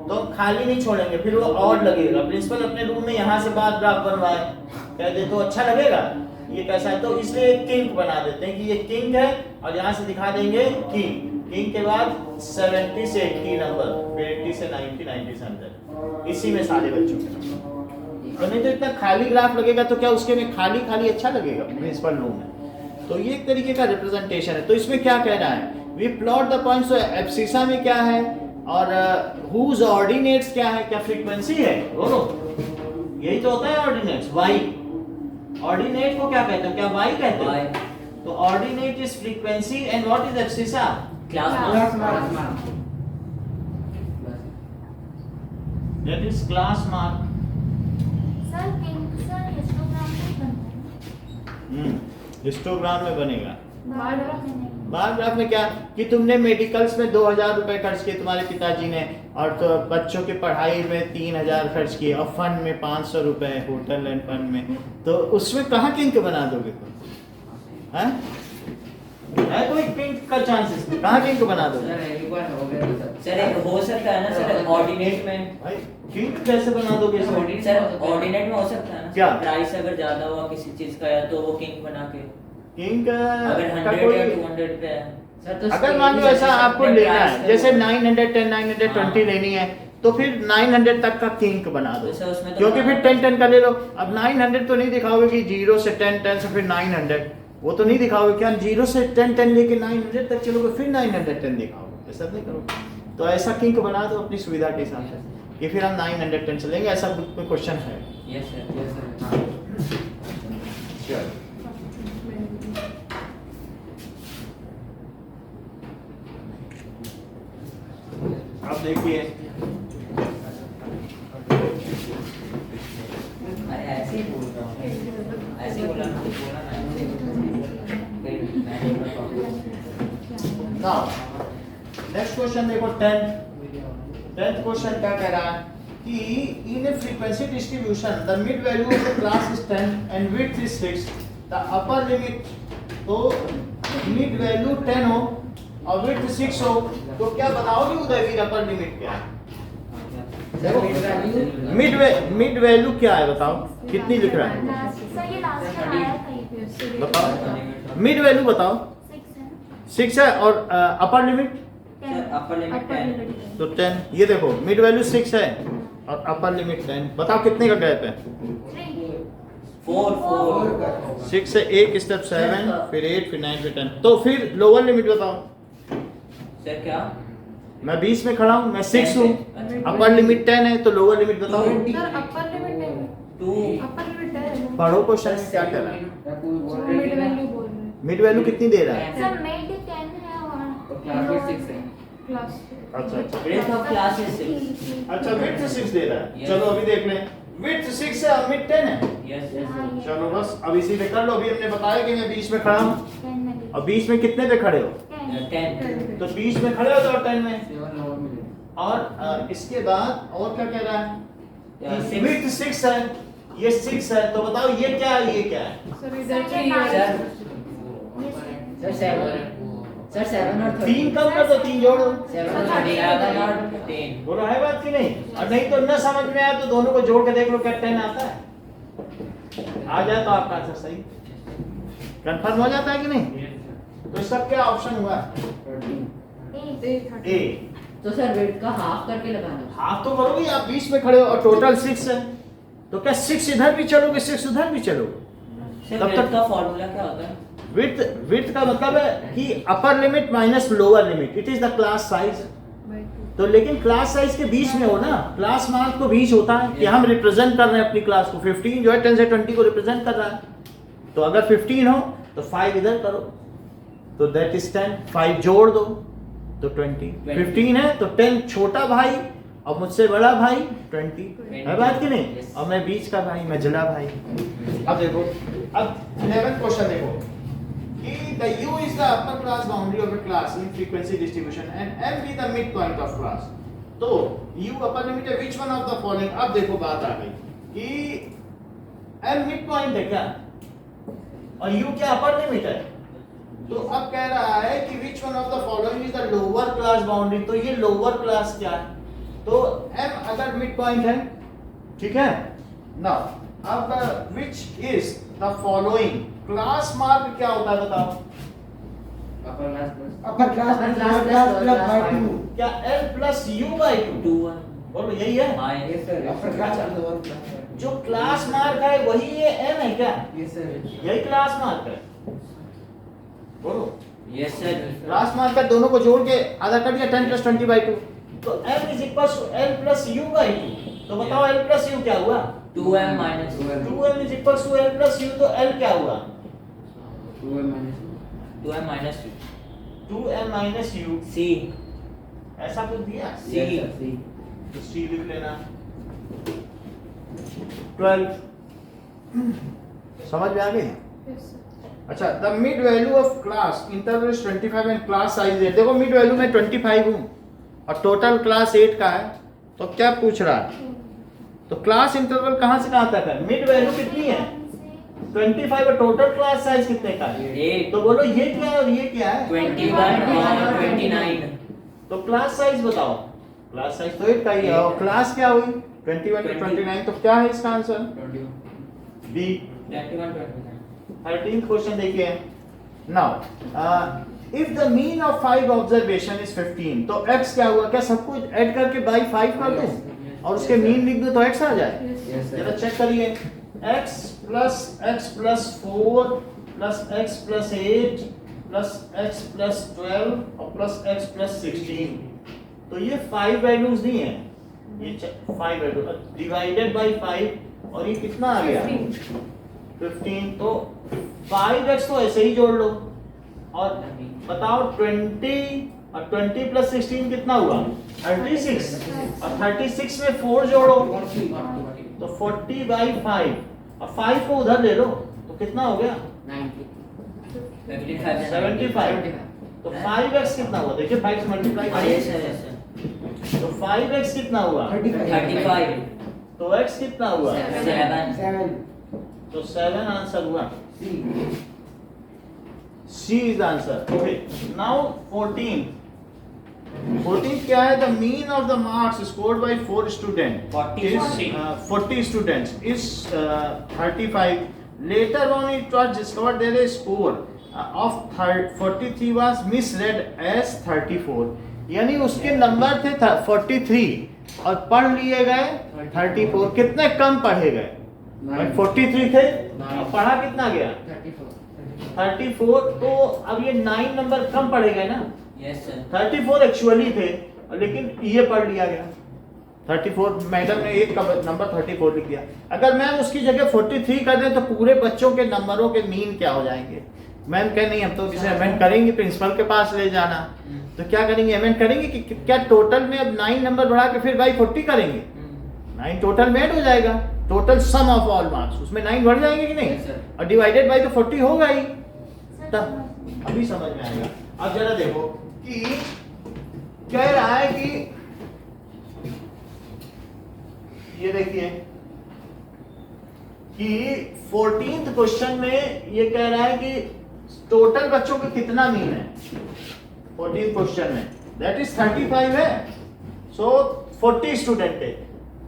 तो खाली नहीं छोड़ेंगे, फिर वो और लगेगा। प्रिंसिपल अपने रूम में यहाँ से बार ग्राफ बनवाए, कह दे तो अच्छा लगेगा, ये कैसा है, तो इसलिए एक किंग बना देते हैं कि ये किंग है, और यहाँ से दिखा देंगे कि किंग के बाद 70 से 80 नंबर, फिर 80 से 90, 90 से 100, इसी में सारे बच्चों के नंबर। तो नहीं तो इतना खाली ग्राफ लगेगा तो क्या उसके में खाली खाली अच्छा लगेगा प्रिंसिपल रूम में? तो ये एक तरीके का रिप्रेजेंटेशन है। तो इसमें क्या कह रहा है? We plot the points. Abscissa में क्या है और हुज ऑर्डिनेट्स क्या है? क्या फ्रीक्वेंसी है? दोनों यही तो होता है ऑर्डिनेट्स। वाई ऑर्डिनेट को क्या कहते हैं? क्या वाई कहते Y। हैं? तो ordinate is frequency and what is abscissa? Class class mark. Mark. That is class mark. Sir king sir histogram में बनता है। हिस्टोग्राम में बनेगा। बार बार में नहीं। बार ग्राफ में क्या कि तुमने मेडिकल्स में 2000 रुपए खर्च किए तुम्हारे पिताजी ने, और तो बच्चों की पढ़ाई में 3000 खर्च किए, और फंड में 500 रुपए होटल एंड फंड में, तो उसमें कहाँ किंग बना दोगे तुम? हैं? है कोई किंग का चांसेस? कहाँ किंग बना दोगे? सर एक बार हो गया तो सर हो सकता है ना सर ऑर्डिनेट में। भाई किंग कैसे बना दोगे इसमें? सर ऑर्डिनेट में हो सकता है ना क्या? प्राइस अगर ज्यादा हुआ किसी चीज का, या तो वो किंग बना के, किंग अगर का 100 कोई, या 200 पे है। सर तो अगर मान लो ऐसा आपको लेना है, जैसे 910 920 लेनी है, तो फिर 900 तक का किंग बना दो, तो सर उसमें तो क्योंकि फिर 10 का ले लो। अब 900 तो नहीं दिखाओगे कि 0 से 10 10 से फिर 900, वो तो नहीं दिखाओगे कि हम 0 से 10 10 लेके 900 तक चलोगे फिर 910 दिखाओगे, ऐसा नहीं करोगे। तो ऐसा किंग बना दो अपनी सुविधा के हिसाब से कि फिर हम 910 चलेंगे, ऐसा कोई क्वेश्चन है? Yes sir. Yes sir. चलो अब देखिए, अरे ऐसे ही बोल रहा हूँ, ऐसे ही बोला ना, बोला ना ऐसे नाउ नेक्स्ट क्वेश्चन देखो 10th क्वेश्चन क्या कह रहा है कि in a frequency distribution the mid value of the class is 10 and width is 6, the upper limit, तो मिड वैल्यू 10 हो और विड्थ 6 हो, तो क्या बताओगे उदयवीर अपर लिमिट क्या है? मिड वैल्यू क्या है बताओ, कितनी लिख रहा है? सर ये लास्ट में आया कहीं पे। बताओ मिड वैल्यू बताओ। 6 है। 6 है और upper limit sir upper limit 10। तो 10। ये देखो मिड वैल्यू 6 है और अपर लिमिट 10, बताओ कितने का गैप है? 4 6 से 1 स्टेप 7, फिर 8, फिर 9, फिर 10, तो फिर लोअर लिमिट बताओ। सर क्या? मैं 20 में खड़ा हूँ, मैं 6 हूँ, अच्छा। अपर लिमिट 10 है, तो लोअर लिमिट बताओ। सर अपर लिमिट है 2। अपर लिमिट है पढ़ो क्वेश्चन में क्या कह रहा है। मिड वैल्यू बोल रहे हैं मिड वैल्यू कितनी दे रहा है? सर मिड 10 है और क्लास में 6 है। क्लास। अच्छा अच्छा ब्रेथ ऑफ क्लास इज 6। अच्छा, विड्थ 6 दे रहा है। Yes. चलो अभी देख लें, विड्थ 6 है और मिड 10 है। यस हाँ, यस। ये चलो बस अब इसी पे कर लो। अभी हमने बताया कि मैं 20 में खड़ा हूँ, 10 में भी। और 20 में कितने पे खड़े हो? 10। तो 20 में खड़े हो तो 10 में, 7 और मिले। और इसके बाद और क्या कह रहा है? Six. विड्थ 6 है, ये 6 है, तो बताओ ये क्या है, ये क्या है? सर इधर सर, ये 3 है। ये सर 7 सर 7 और 13। 3 कम कर दो, 3 जोड़ो। 7 और 11 13। और 10। बोलो है बात की नहीं? और नहीं तो न समझ में आया तो दोनों को जोड़ के देख लो क्या 10 आता है। आ जाए तो आपका आंसर सही कंफर्म हो जाता है कि नहीं? तो इसका क्या ऑप्शन हुआ? 8 ए। तो सर वेट का हाफ करके लगाना। हाफ तो करोगे, आप 20 में खड़े हो और टोटल 6 है, तो क्या 6 इधर भी चलोगे 6 उधर भी चलोगे? सर तब ब्रेथ तक का फार्मूला क्या होता है? विड्थ का मतलब है कि upper limit minus lower limit, it is the class size. तो लेकिन क्लास साइज के बीच में हो ना, क्लास मार्क तो बीच होता है कि हम रिप्रेजेंट कर रहे हैं अपनी क्लास को। 15 जो है 10 से 20 को रिप्रेजेंट कर रहा है, तो अगर 15 हो तो 5 इधर करो, तो दैट इज 10, 5 जोड़ दो तो 20। 15 है तो 10 छोटा भाई और मुझसे बड़ा भाई 20 है बात कि नहीं, और मैं बीच का भाई, मझला भाई। अब देखो, अब 11th क्वेश्चन देखो कि the u is the upper class boundary of a class in frequency distribution and m be the midpoint of class। तो u upper limit है which one of the following। अब देखो बात आ गई कि m midpoint है क्या और u क्या अपर लिमिट है, तो अब कह रहा है कि which one of the following is the lower class boundary। तो ये लोअर क्लास क्या है, तो m अगर midpoint है, ठीक है ना। अब which is the following class mark क्या होता है बताओ। Upper class plus by 2। क्या l प्लस u बाई 2 बोलो यही है। Upper class lower class. जो क्लास मार्क है वही ये m है क्या, यस सर। यही क्लास मार्क है बोलो। Yes sir. क्लास मार्क है, दोनों को जोड़ के आधा कर दिया 10 प्लस 20 बाई 2, तो m is equal to l plus u by 2। तो बताओ l प्लस u क्या हुआ, 2m minus 2m is equal to l plus u, तो l क्या हुआ 2m minus 2m minus u। c ऐसा कुछ दिया c तो c लिख लेना। 12 समझ में आ गई। अच्छा, the mid value of class interval is 25 and class size है। देखो मिड वैल्यू में 25 हूं और टोटल क्लास 8 का है, तो क्या पूछ रहा है, तो क्लास इंटरवल कहां से कहां तक है, मिड वैल्यू कितनी है 25 और टोटल क्लास साइज कितने का है, 8 तो बोलो ये क्या है और ये क्या है 21 और 29। तो क्लास साइज बताओ। क्लास साइज तो 8 का ही है और क्लास क्या हुई 21 to 29, तो क्या है इसका आंसर बी 21 13th क्वेश्चन देखिए। Now if the mean of 5 observation is 15, तो x क्या हुआ, क्या सब कुछ ऐड करके बाई 5 कर दूं और उसके मीन लिख दूं तो x आ जाए। जरा चेक करिए, x plus 4 plus x plus 8 plus x plus 12 और प्लस x प्लस 16, तो ये 5 वैल्यूज दी हैं, ये 5 वैल्यू डिवाइडेड बाई 5 और ये कितना आ गया 15। तो 5x तो ऐसे ही जोड़ लो और बताओ 20 और 20 प्लस 16 कितना हुआ 36 और 36 में 4 जोड़ो तो 40 बाई 5 और 5 को उधर ले लो तो कितना हो गया 75। तो 5x कितना हुआ, देखिए 5 से मल्टीप्लाई करिए तो 5x कितना हुआ 35। तो x कितना हुआ 7। तो 7 आंसर हुआ, C is the answer। Okay, now 14 क्या है, the mean of the marks scored by 4 students 40 students is 35। Later on it was discovered that a score of 43 was misread as 34, यानी उसके नंबर थे 43 और पढ़ लिए गए 34, कितने कम पढ़े गए 43 थे और पढ़ा कितना गया 34, तो अब ये 9 नंबर कम पढ़े गए ना। Yes sir. 34 एक्चुअली थे लेकिन ये पढ़ लिया गया 34, मैडम ने एक का नंबर 34 लिख दिया। अगर मैम उसकी जगह 43 कर दें तो पूरे बच्चों के नंबरों के मीन क्या हो जाएंगे। मैम कह नहीं, हम तो इसे अमेंड करेंगे, प्रिंसिपल के पास ले जाना, तो क्या करेंगे अमेंड करेंगे कि क्या टोटल में अब 9 नंबर बढ़ा के फिर बाई 40 करेंगे, 9 टोटल में ऐड हो जाएगा, total sum of all marks उसमें 9 बढ़ जाएंगे कि नहीं, और डिवाइडेड बाई तो 40 होगा ही, तब अभी समझ में आएगा। अब जरा देखो कि कह रहा है कि ये देखिए कि 14th क्वेश्चन में ये कह रहा है कि टोटल बच्चों का कितना मीन है 14th क्वेश्चन में, दैट इज 35 है, सो 40 स्टूडेंट है,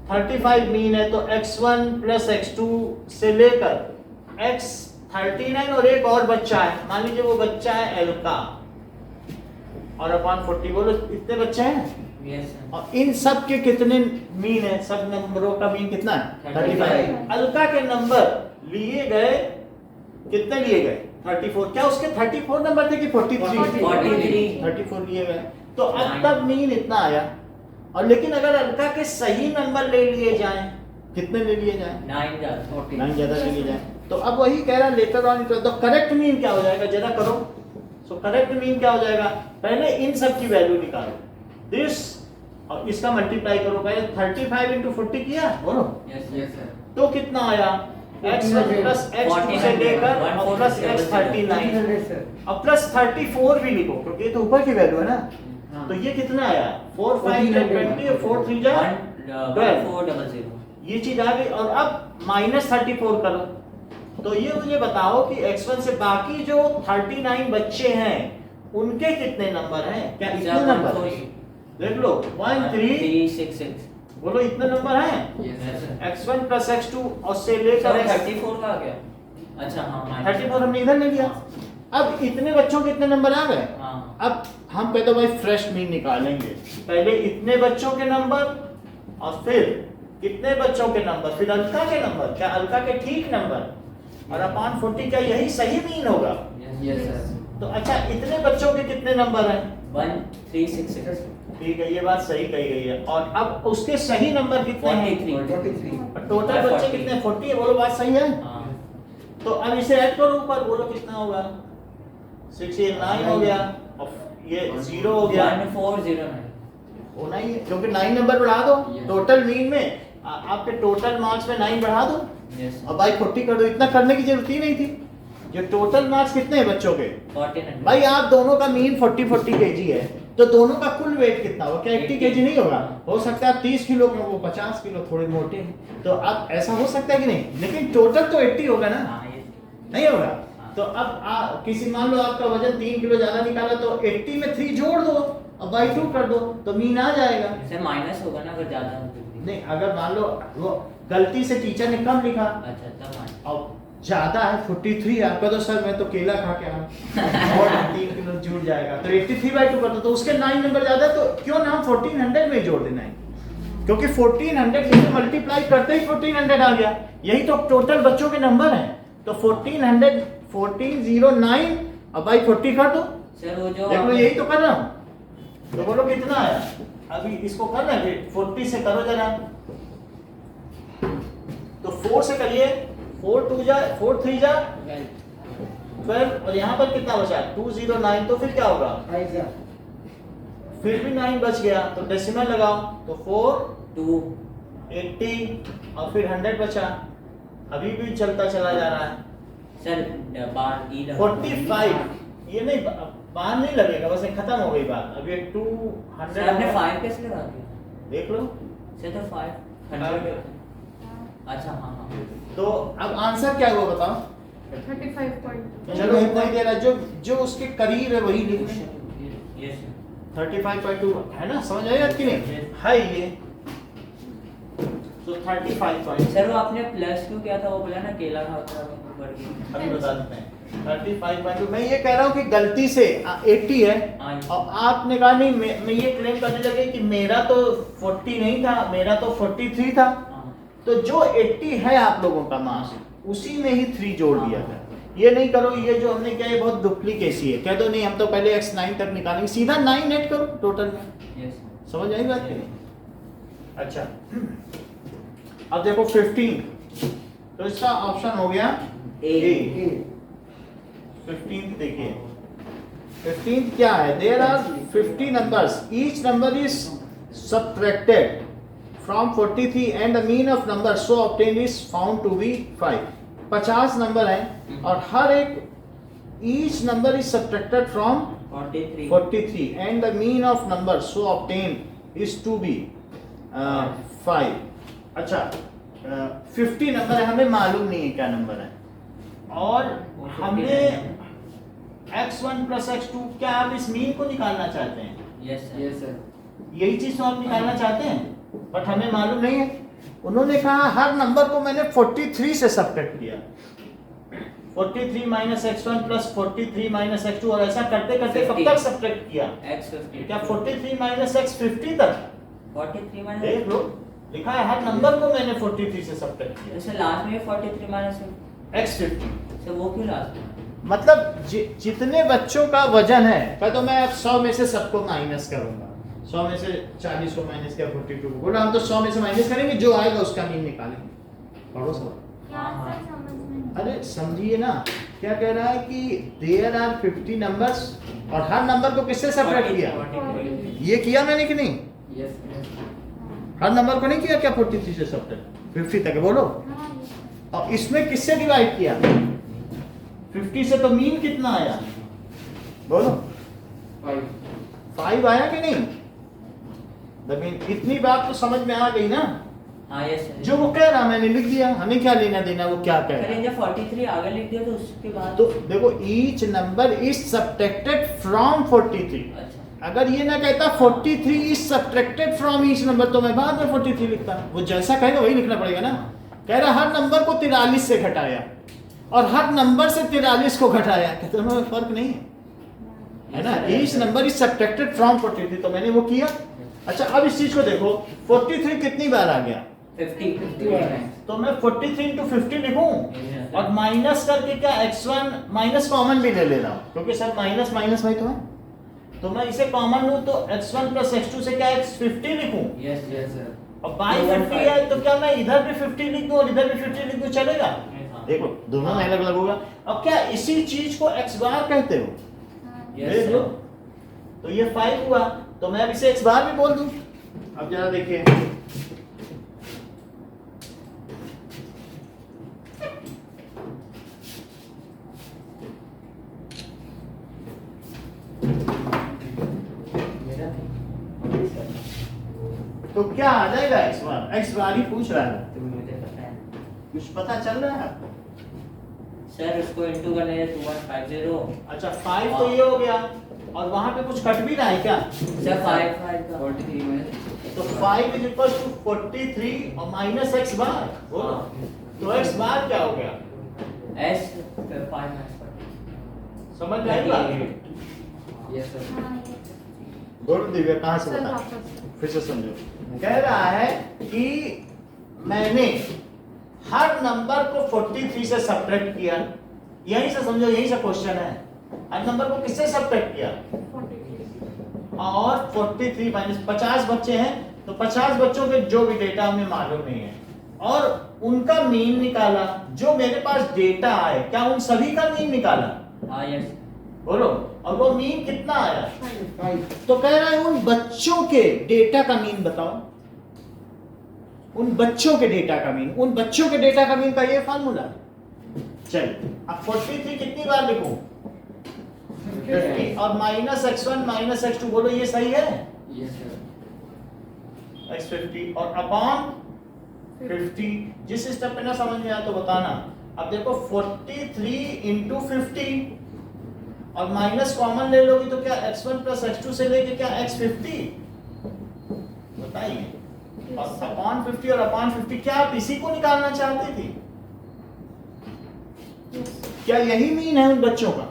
35 मीन है, तो x1 प्लस x2 से लेकर x39 और एक और बच्चा है, मान लीजिए वो बच्चा है l का, और अपॉन 40, बोलो इतने बच्चे हैं। Yes sir. और इन सब के कितने मीन है, सब नंबरों का मीन कितना है 35। अलका के नंबर लिए गए, कितने लिए गए 34 क्या उसके 34 नंबर थे कि 43? 43 34 लिए गए। तो अब तब मीन इतना आया। और लेकिन अगर अलका के सही नंबर ले लिए जाएं, कितने ले लिए जाएं? 9 ज्यादा 9 ज्यादा ले लिए जाएं। तो अब वही कह रहा लेटर ऑन, तो करेक्ट मीन क्या हो जाएगा जरा करो। सो करेक्ट मीन क्या हो जाएगा, पहले इन सब की वैल्यू निकालो, दिस और इसका मल्टीप्लाई करो। पहले 35 into 40 किया, बोलो यस यस सर तो कितना आया? x1 plus x2 से लेकर और प्लस x39 300 सर और प्लस 34 भी लिखो क्योंकि ये तो ऊपर की वैल्यू है ना। हाँ। तो ये कितना आया? 4 5 जा 20 और 4 3 जा 1400 ये चीज आ गई। और अब माइनस 34 करो। तो ये मुझे बताओ कि x1 से बाकी जो 39 बच्चे हैं उनके कितने नंबर हैं? क्या इतने नंबर? देख लो 1 3 366 बोलो इतने नंबर हैं? Yes sir x1 plus x2 और से लेकर सर x 34 का आ गया। अच्छा हाँ 34 हमने इधर ले लिया। अब इतने बच्चों के कितने नंबर आ गए? हाँ अब हम कहते भाई फ्रेश मीन निकालेंगे। पहले इतने बच्चों के नंबर और फिर कितने बच्चों के नंबर, फिर अलका के नंबर, क्या अलका के ठीक नंबर और अपॉन 40 क्या यही सही मीन होगा? यस सर तो अच्छा इतने बच्चों के कितने नंबर हैं? 1366 ठीक है ये बात सही कही गई है। और अब उसके सही नंबर कितने हैं? 43 और टोटल बच्चे कितने? 40 है, बोलो बात सही है। हाँ तो अब इसे ऐड करो ऊपर, बोलो कितना होगा? 69 हो गया और ये 0 हो गया। 1409 होना ही है क्योंकि 9 नंबर बढ़ा दो Yes. टोटल मीन में आपके टोटल मार्क्स में 9 बढ़ा दो यस और बाई 40 कर दो। इतना करने की जरूरत ही नहीं थी। जो टोटल मार्क्स कितने हैं बच्चों के? 1400 भाई आप दोनों का मीन 40 केजी है तो दोनों का कुल वेट कितना होगा? क्या 80 केजी नहीं होगा? हो सकता है 30 किलो के वो 50 किलो थोड़े मोटे हैं। तो अब ऐसा हो सकता है कि नहीं? लेकिन टोटल तो 80 होगा ना, हाँ ये नहीं होगा? तो अब किसी मान लो आपका वजन 3 किलो ज्यादा निकाला तो 80 में 3 जोड़ दो और बाई 2 कर दो तो मीन आ जाएगा। सर माइनस होगा ना अगर ज्यादा हो तो। नहीं अगर मान लो वो गलती से टीचर ने कम लिखा अच्छा तब माइनस और ज्यादा है 43 आपका, तो सर मैं तो केला खा के आया और 3 किलो जुड़ जाएगा तो 83/2 कर दो। तो उसके 9 नंबर ज्यादा है, तो क्यों ना हम 1400 में जोड़ देना है क्योंकि 1400 से मल्टीप्लाई करते ही 1400 आ गया। यही तो टोटल बच्चों के नंबर हैं। तो 1409 अब बाई 40 कर दो। सर वो जो देख लो यही तो कर रहा हूँ। तो बोलो कितना आया? अभी इसको कर रहे हैं फिर 40 से करो जरा। तो 4 से करिए, 4 2 जा 4 3 जा 12 और यहाँ पर कितना बचा? 209। तो फिर क्या होगा? ऐसा फिर भी 9 बच गया तो डेसिमल लगाओ तो 4 2 80 और फिर 100 बचा। अभी भी चलता चला जा रहा है। सर बार ई 45 ये नहीं बाहर नहीं लगेगा, बस ये खत्म हो गई बात। अब ये 200 सर आपने 5 कैसे लगा दिया? देख लो। सर तो 500 अच्छा हाँ हाँ तो अब आंसर क्या हुआ बताओ? 35.2 चलो इतना ही दे रहा, जो उसके करीब है वही लिख लें। यस 35.2 है ना, समझ आया कि नहीं? है ये तो 35. सर वो आपने प्लस क्यों किया था? वो बोला ना केला खाता था ऊपर की। अभी बता देते हैं 35.2। मैं ये कह रहा हूँ कि गलती से 80 है हाँ। और आपने कहा नहीं मैं ये क्लेम करने लगे कि मेरा तो 40 नहीं था, मेरा तो 43 था। हाँ तो जो 80 है आप लोगों का मार्क्स उसी में ही 3 जोड़ दिया था। ये नहीं करो, ये जो हमने किया ये बहुत डुप्लीकेसी है। कह दो नहीं हम तो पहले x9 तक निकालेंगे, सीधा 9 नेट करो टोटल में। यस समझ आई बात की नहीं? अच्छा अब देखो 15 तो इसका ऑप्शन हो गया ए 15 देखिए 15 क्या है? There are 50 numbers, each number is subtracted from 43 and the mean of number so obtained is found to be 5। 50 number हैं और हर एक each number is subtracted from 43 and the mean of number so obtained is to be 5। अच्छा 50 नंबर है, हमें मालूम नहीं है क्या नंबर है और हमने x1 plus x2 क्या आप इस मीन को निकालना चाहते हैं? यस यस सर यही चीज तो आप निकालना चाहते हैं बट हमें मालूम नहीं है। उन्होंने कहा हर नंबर को मैंने 43 से सब्ट्रैक्ट किया, 43 minus x1 plus 43 minus x2 और ऐसा करते करते कब तक सब्ट्रैक्ट किया? x50 क्या 43 minus x 50 तक? 43 माइनस देख लो लिखा है हर नंबर को मैंने 43 से सब्ट्रैक्ट किया। जैसे लास्ट में 43 माइनस x 50 सर वो क्यों लास्ट में? मतलब जितने बच्चों का वजन है, क्या तो मैं अब 100 में से सबको माइनस करूंगा, 100 में से 40 को माइनस किया 42 को, बोला हम तो 100 में से माइनस करेंगे, जो आएगा उसका मीन निकालेंगे। पढ़ो सब। क्या सर समझ में नहीं। अरे समझिए ना, क्या कह रहा है कि देयर आर 50 नंबर्स और हर नंबर को किससे सेपरेट किया? ये किया मैंने कि नहीं? यस हर नंबर को नहीं किया क्या 43 से सेपरेट? 50 तक बोलो। हाँ, yes, sir। और इसमें किससे डिवाइड किया? 50 से तो मीन कितना आया? बोलो 5 आया कि नहीं? द मीन, इतनी बात तो समझ में आ गई ना? हाँ यस सर। जो वो कह रहा मैंने लिख दिया, हमें क्या लेना देना वो क्या कह सर रहा है। ये जब 43 आगे लिख दिया तो उसके बाद तो देखो each number is subtracted from 43। अच्छा अगर ये ना कहता 43 is subtracted from each number तो मैं बाद में 43 लिखता। वो जैसा कहेगा वही लिखना पड़ेगा ना। कह रहा हर नंबर को 43 से घटाया और हर नंबर से 43 को घटाया, कहते हैं फर्क नहीं है ना। Each number is subtracted from 43, तो मैंने वो किया। अच्छा अब इस चीज को देखो, 43 कितनी बार आ गया? 50 तो मैं 43 into 50 लिखूं और माइनस करके क्या x1 माइनस कॉमन भी ले ले रहा हूं, क्योंकि सब माइनस माइनस भाई तो है, तो मैं इसे कॉमन लूं तो x1 प्लस x2 से क्या x50 लिखूं। Yes yes sir. और बाई 50 है तो क्या मैं इधर भी 50 लिख दूं और इधर भी 50 लिख दूं, चलेगा? देखो दोनों में अलग अलग होगा। अब क्या इसी चीज को x बार कहते हो? हाँ, देख लो, तो ये 5 हुआ, तो मैं अब इसे x बार भी बोल दूं। अब जरा देखिए, तो क्या आ जाएगा x बार ही पूछ रहा है, तो मुझे पता है कुछ पता चल रहा है आपको? सर, उसको इनटू करने 2150। अच्छा 5 तो ये हो गया, और वहां पे कुछ कट भी रहा है क्या? सर 5 का 43 में तो 5 इज इक्वल टू 43 और माइनस x बार, बोलो तो x बार क्या हो गया? s फिर 5 समझ में आई बात? यस सर हाँ, yes। बोलो दिव्या कहां से सर बता, वापस फिर से समझो। कह रहा है कि मैंने हर नंबर को 43 से सब्ट्रैक्ट किया, यहीं से समझो, यहीं से क्वेश्चन है। हर नंबर को किससे सब्ट्रैक्ट किया? 43 और 43 माइनस 50 बच्चे हैं, तो 50 बच्चों के जो भी डेटा हमें मालूम नहीं है और उनका मीन निकाला। जो मेरे पास डेटा आए, क्या उन सभी का मीन निकाला? हाँ यस। बोलो, और वो मीन कितना आया? 5 तो कह रहा है उन बच्चों के डेटा का मीन बताओ, उन बच्चों के डेटा का मीन, उन बच्चों के डेटा का मीन का ये फार्मूला। चलिए अब 43 कितनी बार लिखूं? 50 और माइनस x1 माइनस x2, बोलो ये सही है? यस सर x50 और अपॉन 50। जिस स्टेप पे ना समझ में आया तो बताना। अब देखो 43 इंटू 50 और माइनस कॉमन ले लोगी तो क्या x1 प्लस x2 से लेके क्या x50 बताइए, और अपॉन 50 और अपॉन 50 क्या आप इसी को निकालना चाहती थी? क्या यही मीन है उन बच्चों का?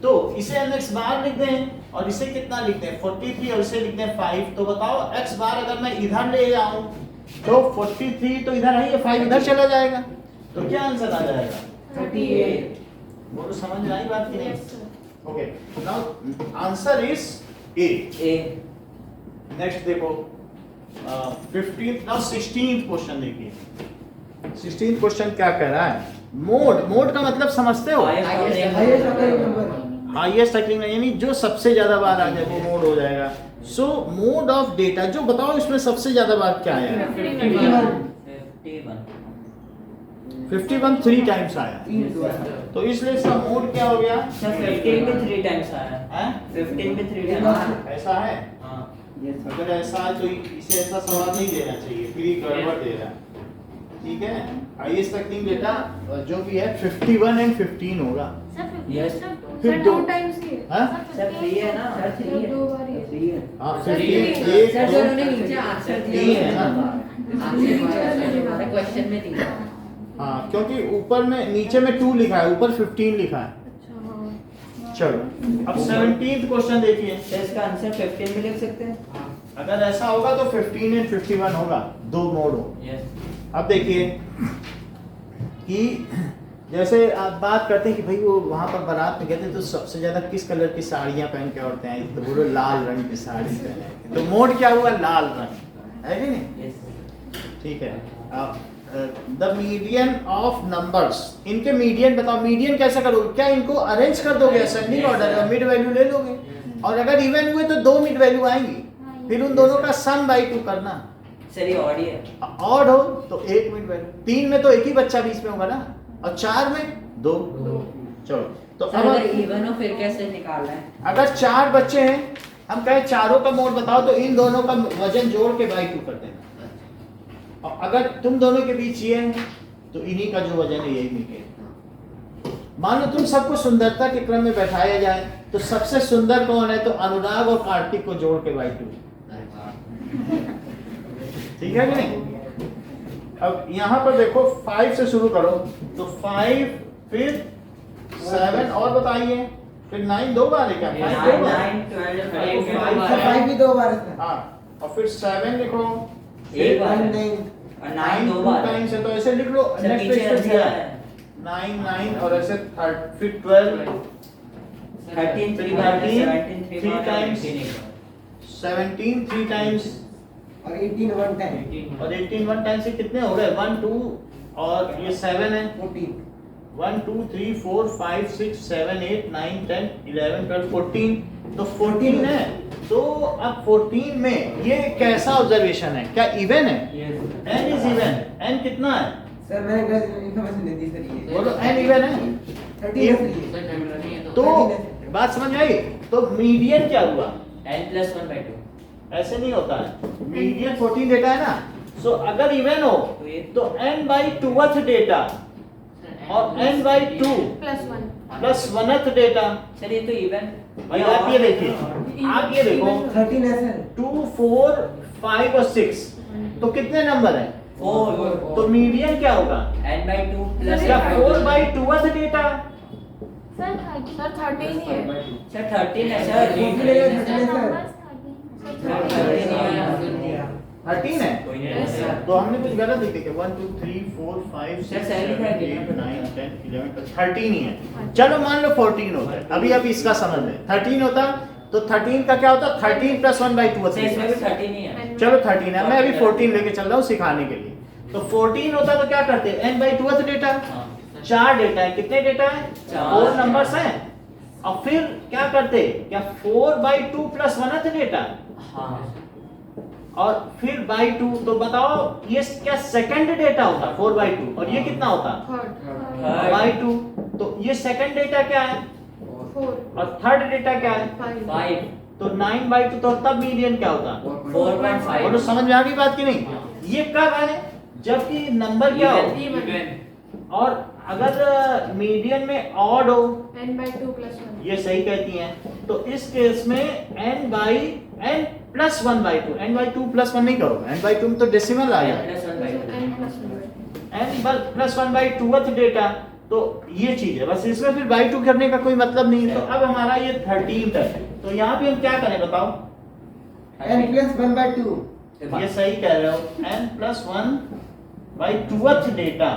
तो इसे हम x बार लिख दें और इसे कितना लिख दें 43 और इसे लिख दें 5। तो बताओ x बार अगर मैं इधर ले आऊं तो 43 तो इधर है, 5 इधर चला जाएगा, तो क्या आंसर आ जाएगा? 38 बोलो समझ में आई बात की नहीं? Yes, sir. Okay, now answer is a. A next देखो 15th, नाउ 16th क्वेश्चन देखिए। 16th क्वेश्चन क्या कह रहा है? मोड, मोड का मतलब समझते हो? Highest occurring number. Highest occurring यानी जो सबसे ज्यादा बार आ जाए वो मोड हो जाएगा। सो मोड ऑफ डेटा, जो बताओ इसमें सबसे ज्यादा बार क्या आया? 51 3 टाइम्स आया, तो इसलिए इसका मोड क्या हो गया? सर 15 पे 3 टाइम्स आया हैं? 15 पे 3 टाइम्स। ऐसा है? हाँ अगर ऐसा है तो इसे ऐसा सवाल नहीं देना चाहिए, फिर ही गड़बड़ दे रहा है। ठीक है, हाईएस्ट अकरिंग डेटा जो भी है 51 एंड 15 होगा। Sir 50 Yes. फिर सर दो 2 टाइम्स ही है। हाँ? सर 3 है ना? सर सर 3 है 2 बार ही है। 3 है हाँ सर, 15 ये- एक सर दो, जो उन्होंने नीचे आंसर तीन दिया है ना? हमारे क्वेश्चन में 3 है। हाँ क्योंकि ऊपर में, नीचे में 2 लिखा है, ऊपर 15 लिखा है। अच्छा हाँ। चलो अब 17th क्वेश्चन देखिए। सर इसका आंसर 15 भी लिख सकते हैं? अगर ऐसा होगा तो 15 एंड 51 होगा, दो मोड हो। यस। अब देखिए कि जैसे आप बात करते हैं कि भाई वो वहाँ पर बारात में गए थे तो सबसे ज्यादा किस कलर की साड़ियाँ पहन के औरतें आई, तो बोलो लाल रंग की साड़ी पहने, तो मोड क्या हुआ, लाल रंग है कि नहीं। Yes. ठीक है। द मीडियन ऑफ नंबर्स, इनके मीडियन बताओ, मीडियन कैसे करोगे, क्या इनको अरेंज कर दोगे असेंडिंग ऑर्डर में, मिड वैल्यू ले लोगे, और अगर इवन हुए तो 2 मिड वैल्यू आएंगी, फिर उन दोनों का सम बाई 2 करना। सर ये ऑड ही है। ऑड हो तो 1 मिड वैल्यू, 3 में तो एक ही बच्चा बीच में होगा ना, और 4 में 2। चलो तो सर अब अगर इवन हो फिर कैसे निकालना है? अगर 4 बच्चे हैं, हम कहें चारों का मोड बताओ, तो इन दोनों का वजन जोड़ के बाई 2 कर देना, और अगर तुम दोनों के बीच ये है तो इन्हीं का जो वजन है यही निकलेगा। मान लो तुम सबको सुंदरता के क्रम में बैठाया जाए, तो सबसे सुंदर कौन है, तो अनुराग और कार्तिक को जोड़ के बाई 2। ठीक है कि नहीं। अब यहाँ पर देखो 5 से शुरू करो, तो 5 फिर 7 और बताइए, फिर 9 2 बार है क्या, 5 2 बार, 9 12 5 भी 2 बार है। हाँ, और फिर 7 लिखो, एक बार 9 और 9 दो बार है। टाइम्स है, तो ऐसे लिख लो, सर नेक्स्ट पीछे पेज रख पे दिया दिया है 9 9 और ऐसे फिर 12 13 3 बार 17 3 times, 17 3 टाइम्स और 18 1 टाइम, और 18 1 टाइम से कितने हो गए, 1 2 और ये 7 है, 14। 1 2 3 4 5 6 7 8 9 10 11 12 14, तो 14 है। तो अब 14 में ये कैसा ऑब्जर्वेशन है, क्या इवन है, n इज इवन, n कितना है, सर मैंने गलत इन्फॉर्मेशन दे दी सर, ये बोलो n इवन है, 13 है सर ये। तो बात समझ में आई। तो मीडियन क्या हुआ, n + 1/2 ऐसे नहीं होता है, मीडियन 14 डेटा है ना, सो अगर इवन हो तो ये तो n/2th डेटा और n/2 plus 1th data. Sir ये तो इवन भाई आप ये देखिए, आप ये देखो 13 है सर। 2 4 5 और 6, तो कितने नंबर है, 4 तो मीडियन क्या होगा, n/2 प्लस क्या 4/2th डेटा, सर 13 ही है। सर 13 है सर, नंबर्स 13 है, तो हमने कुछ गलत लिख दिया, 1 2 3 4 5 6 7 8 9 10 11 13 ही है। चलो मान लो 14 होता है, अभी इसका समझ में 13 होता तो 13 का क्या होता, 13 + 1/2 सर इसमें भी 13 ही है। चलो 13 है, मैं अभी 14 लेके चल रहा हूँ सिखाने के लिए। तो 14 होता तो क्या करते, n/2th डेटा, 4 डेटा है, कितने डेटा है, 4 नंबर्स हैं, और फिर क्या करते, क्या 4/2 प्लस 1th डेटा, हाँ और फिर बाई 2, तो बताओ ये क्या सेकंड डेटा होता 4/2, और ये कितना होता बाई 2, तो ये सेकंड डेटा क्या है, और थर्ड डेटा क्या है, 5 तो 9/2, तो तब मीडियन क्या होता, 4.5 बोलो समझ में आ गई बात की नहीं। ये कब है, जबकि नंबर क्या हो, और अगर मीडियन में ऑड हो, n/2 + 1 ये सही कहती हैं, तो इस केस में n + 1/2, n/2 + 1 नहीं करो, n/2 में तो डेसिमल आ जाए, n + 1 n + 1/2th डेटा, तो ये चीज है बस, इसमें फिर बाई 2 करने का कोई मतलब नहीं है। तो अब हमारा ये 13 तक है, तो यहाँ पे हम क्या करें बताओ, n + 1/2। ये सही कह रहे हो, n + 1/2th डेटा,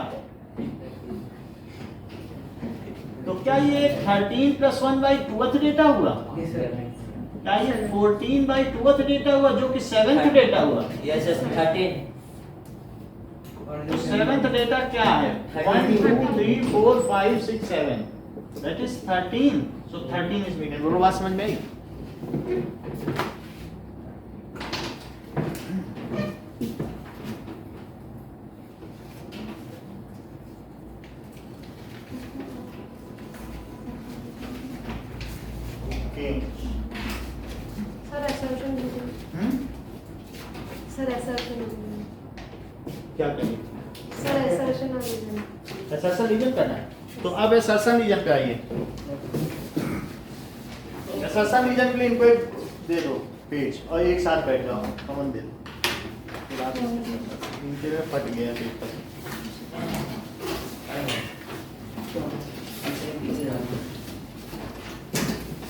तो क्या ये 13 + 1/2th डेटा हुआ, यस सर। क्या ये 14/2th डेटा हुआ, जो कि 7th डेटा हुआ, यस यस 13 तो 7th डेटा क्या है, 1 2 3 4 5 6 7, that is 13, so 13 is median. बोलो बात समझ में आई। ओके, सर assertion लीजिए। सर assertion लीजिए। क्या करिए, सर assertion लीजिए। असर्शन रीजन करना है, तो अब असर्शन रीजन पे आइए। असर्शन रीजन के लिए इनको एक दे दो पेज, और एक साथ बैठ जाओ, कॉमन दे दो, इनके में फट गया पेपर।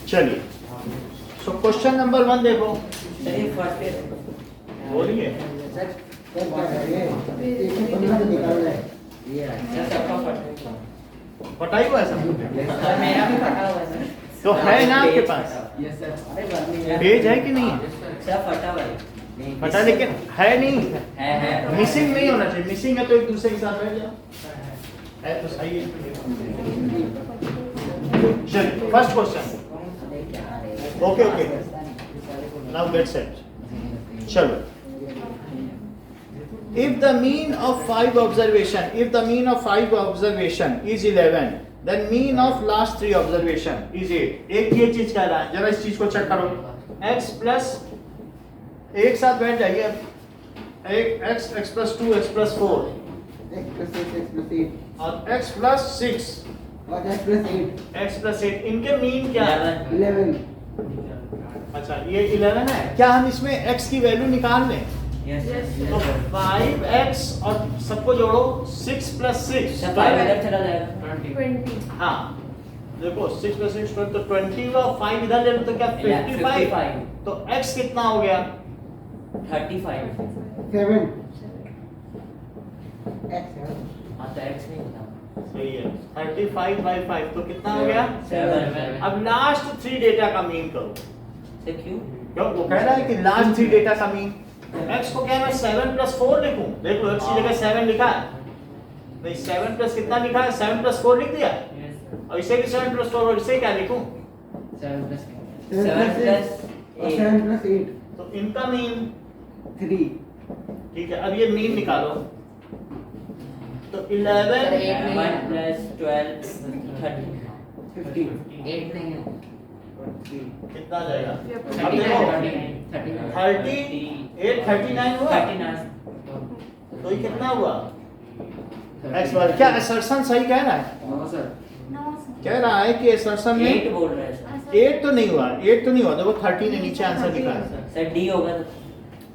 चलिए, सो क्वेश्चन नंबर 1 देखो, सर ये फर्स्ट है। बोलिए। सर क्या है ये? 115 से निकालना है। सर सबका फर्स्ट है। पटाई हुआ है सब? सर मेरा भी फटा हुआ है सर। तो है ना आपके पास? Yes sir. अरे वर्मी पेज है कि नहीं है? सर फटा हुआ है। नहीं, पता लेकिन है नहीं, है मिसिंग नहीं होना चाहिए। मिसिंग है तो एक दूसरे के साथ बैठ जाओ, है तो सही है। चलिए first question, okay okay, now get set. चलो, if the mean of 5 observation is 11, then mean of last 3 observation is 8। एक ये चीज कह रहा है, जरा इस चीज को चेक करो। x प्लस, एक साथ बैठ जाइए, एक x plus 2 x plus 4 X plus 6, X plus 8. और x प्लस 6 और X plus 8. x प्लस 8, इनके मीन क्या है? 11. अच्छा ये 11 है। क्या हम इसमें x की वैल्यू निकाल लें? यस तो 5x और सबको जोड़ो, 6 प्लस 6 सर 5 इधर चला जाएगा। 20 हाँ देखो 6 प्लस 6 तो 20 हुआ, 5 इधर ले लो तो क्या 55। तो x कितना हो गया? 35। 7. X. हाँ तो x नहीं होता। सही है, 35/5 तो कितना हो गया? 7। अब लास्ट 3 डेटा का मीन करो। सर क्यों? क्यों? वो कह रहा है कि लास्ट 3 डेटा का मीन। x को क्या मैं 7 प्लस 4 लिखूं? देख लो x की जगह 7 लिखा है, नहीं 7 प्लस कितना लिखा है? 7 प्लस 4 लिख दिया। और इसे भी 7 प्लस 4 और इसे क्या लिखूं? 7 प्लस 7 plus 8. तो इनका मीन 3. ठीक है। अब ये मीन निकालो, तो 11 सर, 8 नहीं है। 1 प्लस 12 30। 50. 8 नहीं है। कितना आ जाएगा? अब 39 देखो 39 38 39 हुआ, 39। तो ये कितना हुआ? x बार क्या असर्शन सही कह रहा है? हाँ सर। No sir. कह रहा है कि असर्शन में 8 बोल रहा है सर। 8 तो नहीं हुआ, 8 तो नहीं हुआ। देखो 13 है, नीचे आंसर लिखा है। सर डी होगा तो।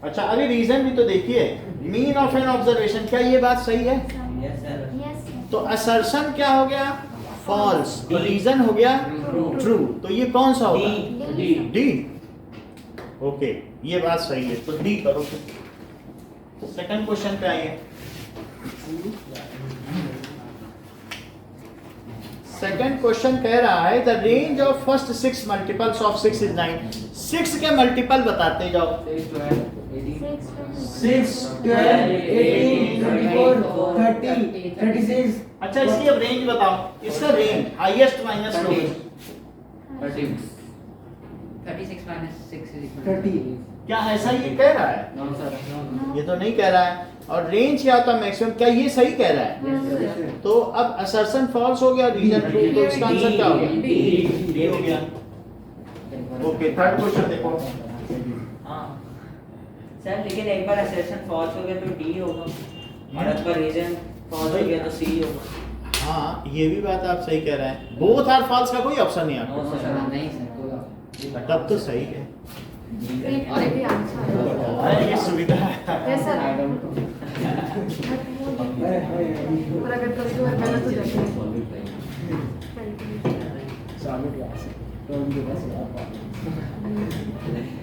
अच्छा अभी रीजन भी तो देखिए, मीन ऑफ एन ऑब्जर्वेशन, क्या ये बात सही है? Yes sir. Yes sir. तो असर्शन क्या हो गया? फॉल्स। तो रीजन हो गया ट्रू। तो ये कौन सा होगा? डी। डी। ओके ये बात सही है, तो डी करो। सेकंड क्वेश्चन पे आइए। सेकंड क्वेश्चन कह रहा है the range of first 6 multiples of 6 is 9। 6 के मल्टीपल बताते जाओ। 6 12 18 6, 12, 18, 24, 30, 36. अच्छा इसकी अब रेंज बताओ, इसका range highest minus lowest. 36 minus 6 is equal to 30. क्या ऐसा ये कह रहा है? नो सर नो ये तो नहीं कह रहा है। और रेंज क्या होता है मैक्सिमम, क्या ये सही कह रहा है? Yes sir. तो अब असर्शन फॉल्स हो गया, रीजन ट्रू, तो इसका आंसर क्या हो गया? डी हो गया। ओके थर्ड क्वेश्चन देखो। हाँ सर लेकिन एक बार असर्शन फॉल्स हो गया तो डी होगा, और एक बार रीजन फॉल्स हो गया तो सी होगा। हाँ ये भी बात आप सही कह रहे हैं, बोथ आर फॉल्स का कोई ऑप्शन नहीं नो आता। सर। नहीं सर। तब तो सही है। और भी आंसर अरे ये सुविधा है। Yes sir. अरे, और अगर कभी कभार गलत हो जाती है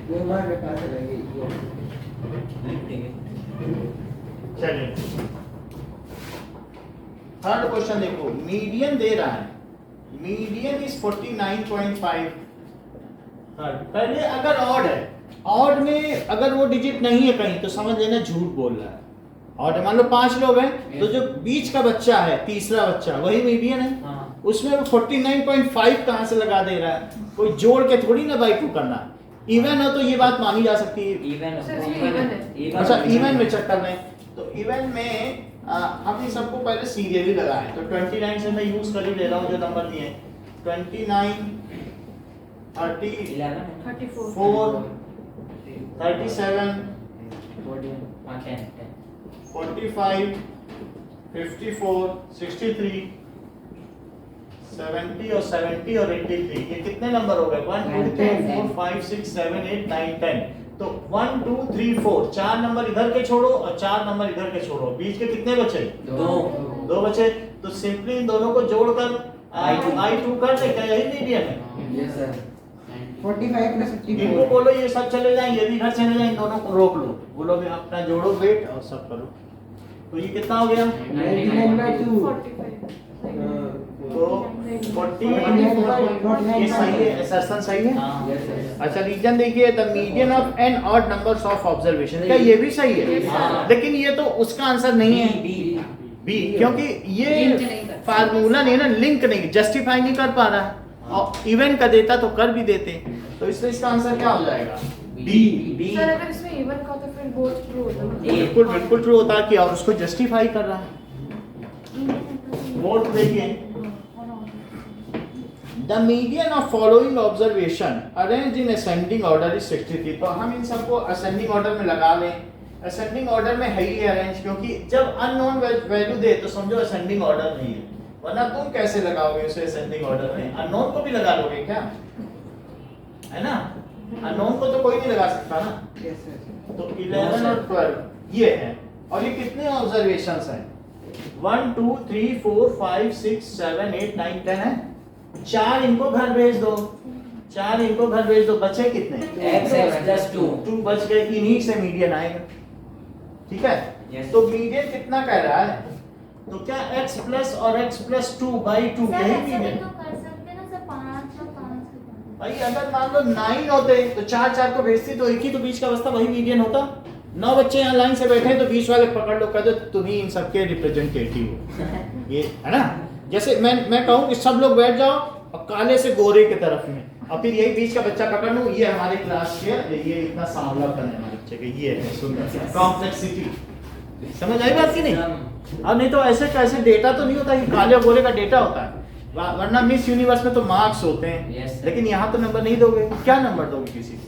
वो मार में पास रहेंगे ये. चलिए थर्ड क्वेश्चन देखो, मीडियन दे रहा है, मीडियन इज 49.5। पहले अगर ऑड है, ऑड में अगर वो डिजिट नहीं है कहीं तो समझ लेना झूठ बोल रहा है। ऑड मान लो 5 लोग हैं तो जो बीच का बच्चा है, तीसरा बच्चा, वही मीडियन है। हाँ उसमें वो 49.5 कहाँ से लगा दे रहा है? कोई जोड़ के थोड़ी ना बाई 2 करना। इवन हो तो ये बात मानी जा सकती है। इवन सर, इसमें even है। अच्छा इवन में चेक कर रहे हैं, तो इवन में हम इन सबको पहले सीरियली लगाएं। तो 29 से मैं यूज कर ही ले रहा हूँ जो नंबर दिए, 29, 30, 11 34 4, 37, 45, 54, 63, 70 और 70 और 83। ये कितने नंबर हो गए? 1 2 3 4 5 6 7 8 9 10। तो 1 2 3 4 4 नंबर इधर के छोड़ो और 4 नंबर इधर के छोड़ो, बीच के कितने बचे? 2 बचे। तो सिंपली इन दोनों को जोड़कर I2 कर दे। क्या यही मीडियन है? Yes sir. 45 plus इनको 54. बोलो ये सब चले जाएं, ये भी घर चले जाएं, इन दोनों को रोक लो, बोलो भी अपना जोड़ो वेट और सब करो। तो ये कितना हो गया? 99/2. 45 तो 40 ये सही है, असर्शन सही है। हाँ अच्छा रीजन देखिए, the median of an odd numbers of observation, क्या ये भी सही है? हाँ। लेकिन ये तो उसका आंसर नहीं है बी, क्योंकि ये Link नहीं कर- फार्मूला नहीं ना, लिंक नहीं, जस्टिफाई नहीं कर पा रहा है। और इवेंट का देता तो कर भी देते, तो इसलिए इसका आंसर क्या हो जाएगा? बी। सर अगर इसमें इवन का तो फिर बोथ ट्रू होता ना। बिल्कुल बिल्कुल ट्रू होता है कि और उसको जस्टिफाई कर रहा है। वोट देखिए, the median of following observation arrange in ascending order is 63। तो हम इन सबको असेंडिंग ऑर्डर में लगा लें। असेंडिंग ऑर्डर में है ही अरेंज, क्योंकि जब अननोन वैल्यू दे तो समझो असेंडिंग ऑर्डर नहीं है, वरना तुम कैसे लगाओगे उसे असेंडिंग ऑर्डर में? अननोन को भी लगा लोगे क्या? है ना, अननोन को तो कोई नहीं लगा सकता ना। तो 11 और 12 ये है, और ये कितने ऑब्जर्वेशंस हैं? 1 2 3 4 5 6 7 8 9 10 है। 4 इनको घर भेज दो, 4 इनको घर भेज दो, बचे कितने? x plus 2 2 बच गए, इन्हीं से मीडियन आएगा। ठीक है, Yes. तो मीडियन कितना कह रहा है? तो क्या x प्लस और x प्लस 2/2 सर यही ऐसे भी मीडियन? तो कर सकते ना सर, 5 और 5 भाई अगर मान लो 9 होते तो 4 को भेजते तो एक ही तो बीच का बचता, वही मीडियन होता। 9 बच्चे यहाँ लाइन से बैठे हैं तो बीच वाले पकड़ लो, कहते तुम ही इन सबके रिप्रेजेंटेटिव हो। ये है ना, जैसे मैं कहूँ कि सब लोग बैठ जाओ और काले से गोरे की तरफ में, और फिर यही बीच का बच्चा पकड़ लूँ, ये हमारे क्लास के, ये इतना सांवलापन है हमारे बच्चे के, ये है सुंदर कॉम्प्लेक्सिटी। समझ आई बात की नहीं? अब नहीं तो ऐसे कैसे डेटा तो नहीं होता कि काले और गोरे का डेटा होता है, वरना मिस यूनिवर्स में तो मार्क्स होते हैं। Yes, sir. लेकिन यहाँ तो नंबर नहीं दोगे, क्या नंबर दोगे किसी को?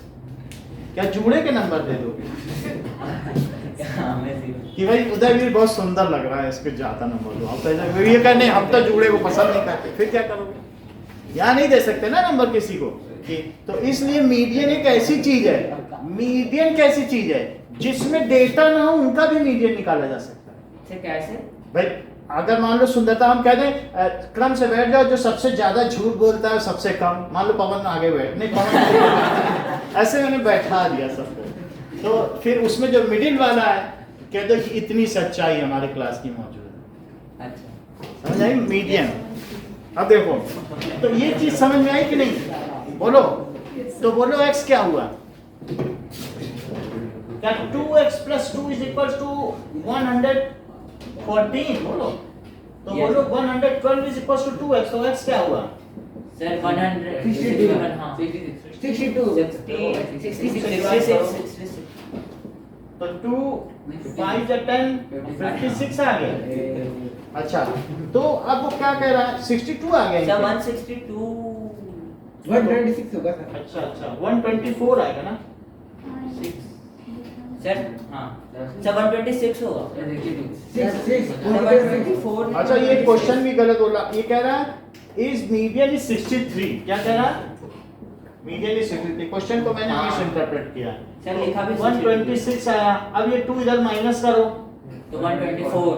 क्या जुड़े के नंबर दे दोगे कि भाई उदयवीर बहुत सुंदर लग रहा है, इसको ज्यादा नंबर दो? आप तो ये कहने हम तो जुड़े को पसंद नहीं करते, फिर क्या करोगे? यहाँ नहीं दे सकते ना नंबर किसी को कि, तो इसलिए मीडियन एक ऐसी चीज है, मीडियन कैसी चीज है जिसमें डेटा ना हो उनका भी मीडियन निकाला जा सकता है। से कैसे? भाई अगर मान लो सुंदरता हम कह दें क्रम से बैठ जाओ, जो सबसे ज्यादा झूठ बोलता है सबसे कम, मान लो पवन आगे बैठ, नहीं पवन ऐसे मैंने बैठा दिया सबको, तो फिर उसमें जो मिडिल वाला है कह दो कि इतनी सच्चाई हमारे क्लास की मौजूद है। अच्छा समझ आई मीडियन? अब देखो, तो ये चीज समझ में आई कि नहीं? बोलो, तो बोलो x क्या हुआ? क्या 2x plus 2 is equals to 114? बोलो, तो Yes. बोलो 112 is equals to 2x, तो x क्या हुआ? सर 100 62 हाँ 62 66 तो 2 5 या 10 56 आ गया। अच्छा, तो अब वो क्या कह रहा है? 62 आ गया सर इनके। 162 126 होगा सर। अच्छा 124 आएगा ना? सर हाँ सर 126 होगा 6 अच्छा, ये क्वेश्चन भी गलत बोला, ये कह रहा है इज मीडियन इज 63, क्या कह रहा है? मीडियन इज 63, क्वेश्चन को मैंने मिस इंटरप्रेट किया। सर लिखा भी 126 आया, अब ये 2 इधर माइनस करो तो 124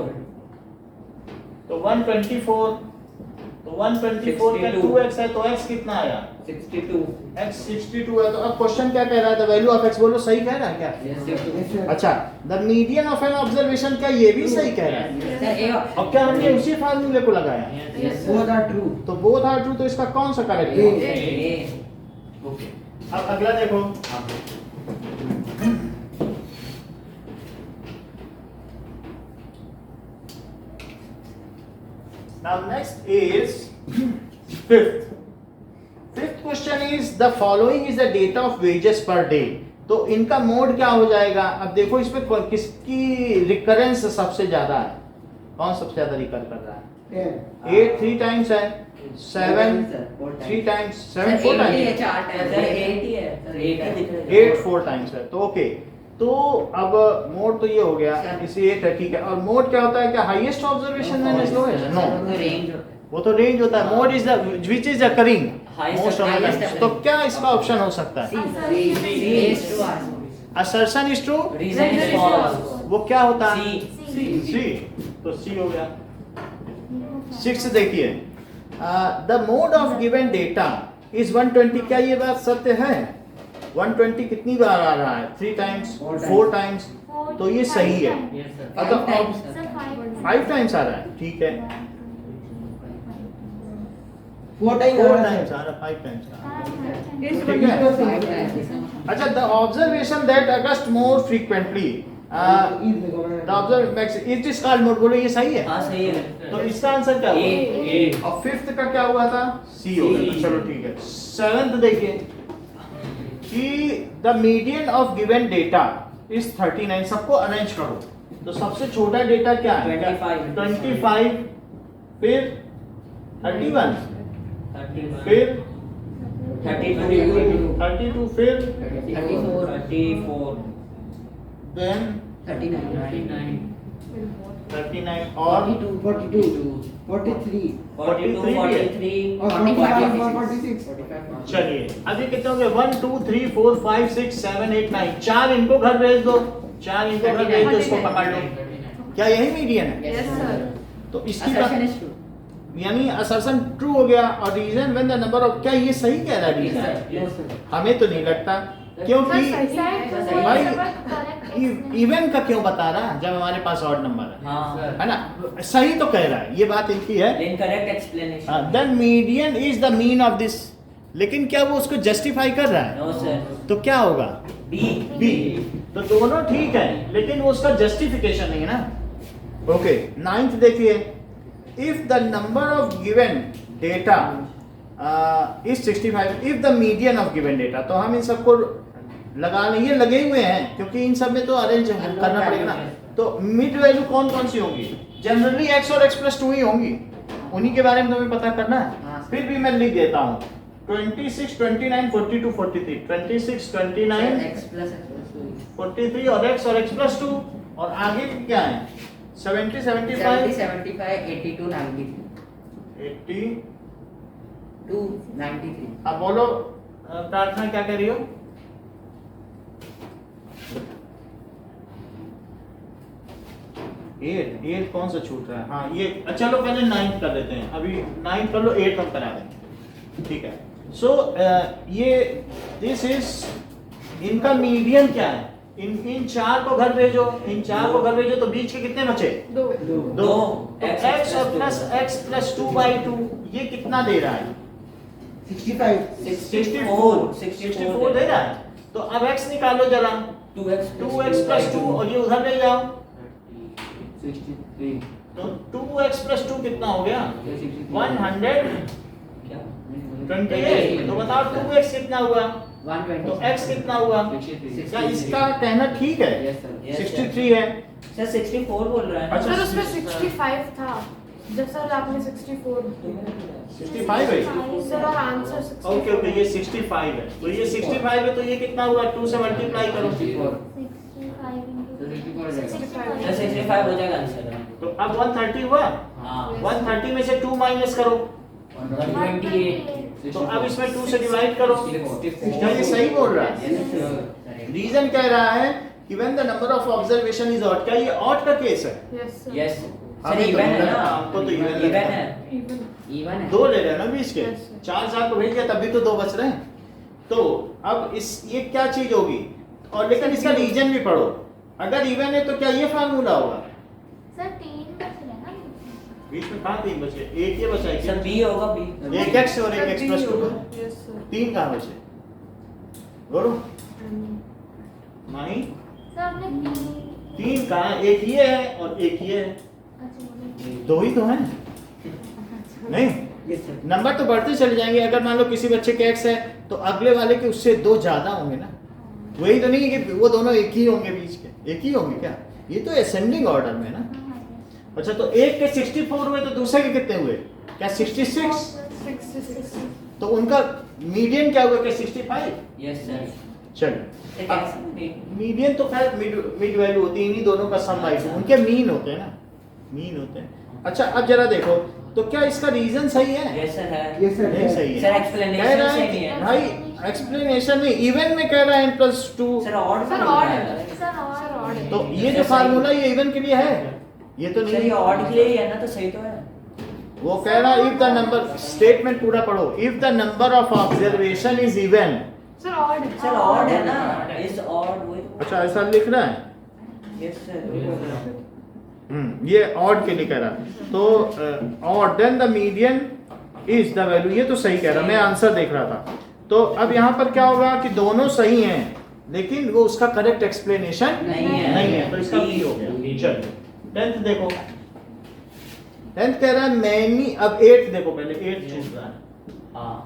तो 124, तो 124 का 62 2x है तो x कितना आया? 62 x 62 है। तो अब क्वेश्चन क्या कह रहा है? द वैल्यू ऑफ x, बोलो सही कह रहा है क्या? अच्छा, the median of n observation, क्या ये भी सही कह रहा है? सर ए और क्या हमने उसी फार्मूले को लगाया? both are true। तो बोथ आर ट्रू, तो इसका कौन सा करेक्ट है? अब अगला देखो, now next is fifth question is the following is the data of wages per day। तो इनका मोड क्या हो जाएगा? अब देखो इसमें किसकी रिकरेंस सबसे ज्यादा है, कौन सबसे ज्यादा रिकर कर रहा है? 8 3 टाइम्स है, 7 3 टाइम्स, 7 4 टाइम्स, 8 4 टाइम्स है। तो ओके, तो अब मोड तो ये हो गया, इसे 8 है, ठीक है। और मोड क्या होता है? क्या हाईएस्ट ऑब्जर्वेशन है इज लोएस्ट? नो, रेंज वो तो रेंज होता है। Mode is the which is occurring Highest most of the highest times. तो क्या इसका ऑप्शन हो सकता है? Assertion is true, reason is false वो क्या होता है? सी सी, तो सी हो गया। 6 देखिए, the mode of given data is 120, क्या ये बात सत्य है? 120 कितनी बार आ रहा है? 3 टाइम्स, 4 टाइम्स, तो ये सही है। यस सर अब 5 5 टाइम्स आ रहा है, ठीक है। 4 times फोर आ रहा टाइम्स है आ रहा, 5 टाइम्स आ रहा। हाँ, इस ठीक है। Five times. अच्छा, the observation that August more frequently the observe it is called mode, बोलो ये सही है? हाँ सही है। तो इसका आंसर क्या हुआ? ए और फिफ्थ का क्या हुआ था? सी हो गया। C. चलो ठीक है। सेवेंथ देखिए कि the median of given data is 39। सबको अरेंज करो। तो सबसे छोटा डेटा क्या है? 25. 25, फिर 31, 31 फिर 32 32, फिर 34. 34 देन 39. 39 और 42 43 42 43 भी है। 43 और 45 और 46 चलिए अभी कितने हो गए? 1 2 3 4 5 6 7 8 9। 4 इनको घर भेज दो, 4 इनको घर भेज दो, इसको पकड़ लो। क्या यही मीडियन है? Yes, sir. तो इसकी Assertion is true. यानी असर्शन ट्रू हो गया। और reason when the number of, क्या ये सही कह रहा है रीजन? Yes, sir. हमें तो नहीं लगता, क्योंकि भाई भाई इवन का क्यों बता रहा जब हमारे पास ऑड नंबर है? हाँ है ना? सही तो कह रहा है, ये बात इनकी है। Incorrect explanation. The median is the mean of this, लेकिन क्या वो उसको जस्टिफाई कर रहा है? No sir. तो क्या होगा? B B. तो दोनों ठीक है, लेकिन वो उसका जस्टिफिकेशन नहीं है ना। ओके, नाइन्थ देखिए, if the number of given data is 65, if the median of given data, तो हम इन सबको लगा लें, ये लगे हुए हैं क्योंकि इन सब में तो अरेंज करना पड़ेगा ना। तो मिड वैल्यू कौन कौन सी होंगी? जनरली x और x+2 ही होंगी, उन्हीं के बारे में तुम्हें पता करना है। फिर भी मैं लिख देता हूँ 26, 29, 42, 43, 26, 29, X plus X plus 2. 43 और x और x+2, और आगे क्या है? 70, 70, 75, 75, 82, 93. 80। 2, 93. अब बोलो प्रार्थना क्या कह रही हो? एट कौन सा छूट रहा है? हाँ ये, चलो पहले 9th कर लेते हैं, अभी 9th कर लो, 8th हम करा देंगे, ठीक है। सो ये दिस इज इनका मीडियन क्या है? इन चार को घर भेजो, इन चार को घर भेजो, तो बीच के कितने बचे? दो दो। तो x और प्लस x+2/2 ये कितना दे रहा है? 65 64 दे रहा है। तो अब x निकालो जरा, 2x+2, और ये उधर ले जाओ, 63. तो 2x+2 कितना हो गया? 128। तो बताओ 2x कितना हुआ? 120. तो x कितना हुआ? 63. क्या इसका कहना ठीक है? Yes, sir. Yes, sir. 63 है। सर 64 बोल रहा है ना? अच्छा, सर उसमें 65 था जब सर आपने 64 65 है। सर और आंसर 64 ओके ओके, ये 65 है। तो ये 65 है, तो ये कितना हुआ? 2 से मल्टीप्लाई करो। 64. 65 तो 64 हो जाएगा. 65 सर 65 हो जाएगा आंसर। तो अब 130 हुआ। हाँ 130 में से 2 माइनस करो, 128. तो अब इसमें 2 से डिवाइड करो। 64. क्या ये सही बोल रहा है? Yes, sir. रीजन कह रहा है कि when the number of observation is odd. क्या ये ऑड का केस है? यस सर यस सर हमें तो इवन है नहीं ना? लगा, हमको तो even इवन लगा। है। इवन Even है. 2 ले रहे हैं ना बीच के, Yes, sir. 4 को भेज दिया, तभी तो 2 बच रहे हैं। तो अब इस ये क्या चीज होगी? और लेकिन इसका रीजन भी पढ़ो। अगर इवन है तो क्या ये फार्मूला होगा? सर 3 बच रहे हैं ना बीच में कहाँ 3 बचे? एक ये बचा है सर क्या? बी होगा बी। एक x और एक x+2। यस सर 3 कहाँ बचे? बोलो। नहीं, सर आपने 3 कहाँ? एक ये है और एक ये है, अच्छा बोलिए। 2 ही तो हैं। नहीं, यस सर नंबर तो बढ़ते चले जाएंगे। अगर मान लो किसी बच्चे के x है तो अगले वाले के उससे 2 ज्यादा होंगे ना। वही तो नहीं है कि वो दोनों एक ही होंगे, बीच के एक ही होंगे क्या? ये तो असेंडिंग ऑर्डर में ना। हाँ, हाँ, अच्छा, तो एक के 64 हुए तो दूसरे के कितने हुए? क्या 66? 66 तो उनका मीडियन क्या हुआ? क्या 65? Yes sir. चलो, एक ऐसा मीडियन तो खैर मिड वैल्यू होती है, इन्हीं दोनों का सम बाई 2, उनके मीन होते हैं ना, मीन होते हैं। अच्छा, अब जरा देखो, तो क्या इसका रीजन सही है? यस सर है। यस सर नहीं सही है। सर कह एक्सप्लेनेशन रहा से है नहीं कि है भाई एक्सप्लेनेशन में इवन में कह रहा है n+2, sir odd sir odd है सर और सर ऑड है तो ये जो फार्मूला ये इवन के लिए है, ये तो सर नहीं ये ऑड के लिए ही है ना, तो सही तो है। वो कह रहा है इफ द नंबर, स्टेटमेंट पूरा पढ़ो, if the number of observation is even. Sir odd है सर ऑड है ना, इज ऑड वही तो। अच्छा, ऐसा लिख रहा है। Yes sir. ये ऑड के लिए कह रहा है। तो odd then the median is the value, ये तो सही कह रहा, मैं आंसर देख रहा था। तो अब यहाँ पर क्या होगा कि दोनों सही हैं लेकिन वो उसका करेक्ट एक्सप्लेनेशन नहीं है, तो इसका बी हो गया। चलो 10th देखो, 10th कह रहा है मैनी, अब 8th देखो, पहले 8th छूट रहा है। हाँ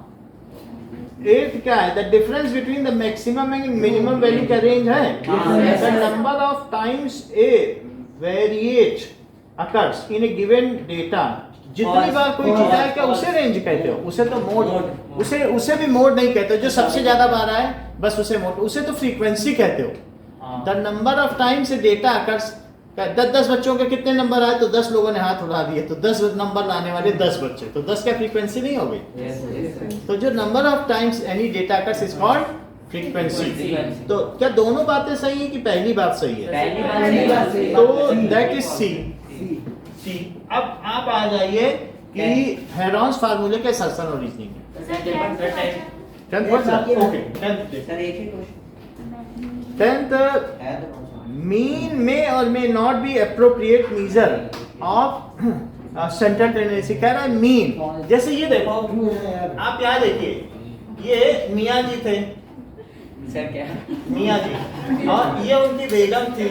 8th क्या है, the difference between the maximum and minimum value का रेंज है, the number of times A variate occurs in A given data. जितनी बार कोई चीज आए क्या उसे रेंज कहते हो, उसे तो मोड, उसे भी मोड नहीं कहते हो, जो सबसे ज्यादा बार आए बस उसे मोड, उसे तो फ्रीक्वेंसी कहते हो। The number of times data occurs, 10 बच्चों के कितने नंबर आए, तो 10 लोगों ने हाथ उठा दिए, तो 10 नंबर लाने वाले 10 बच्चे, तो 10 क्या फ्रीक्वेंसी नहीं हो गई? तो जो number of times any data occurs is called frequency. तो क्या दोनों बातें सही है कि पहली बात सही है? पहली बात सही है। तो दैट इज सी। अब आप आ जाइए कि हेरॉन्स फार्मूले के असर्शन और रीजनिंग में। Sir 10th word okay 10th sir एक ही क्वेश्चन 10th है तो मीन में और may not be appropriate measure of central tendency. कह रहा है मीन, जैसे ये देखो, आप यहाँ देखिए, ये मियाँ जी थे, सर क्या मियाँ जी, और ये उनकी बेगम थी,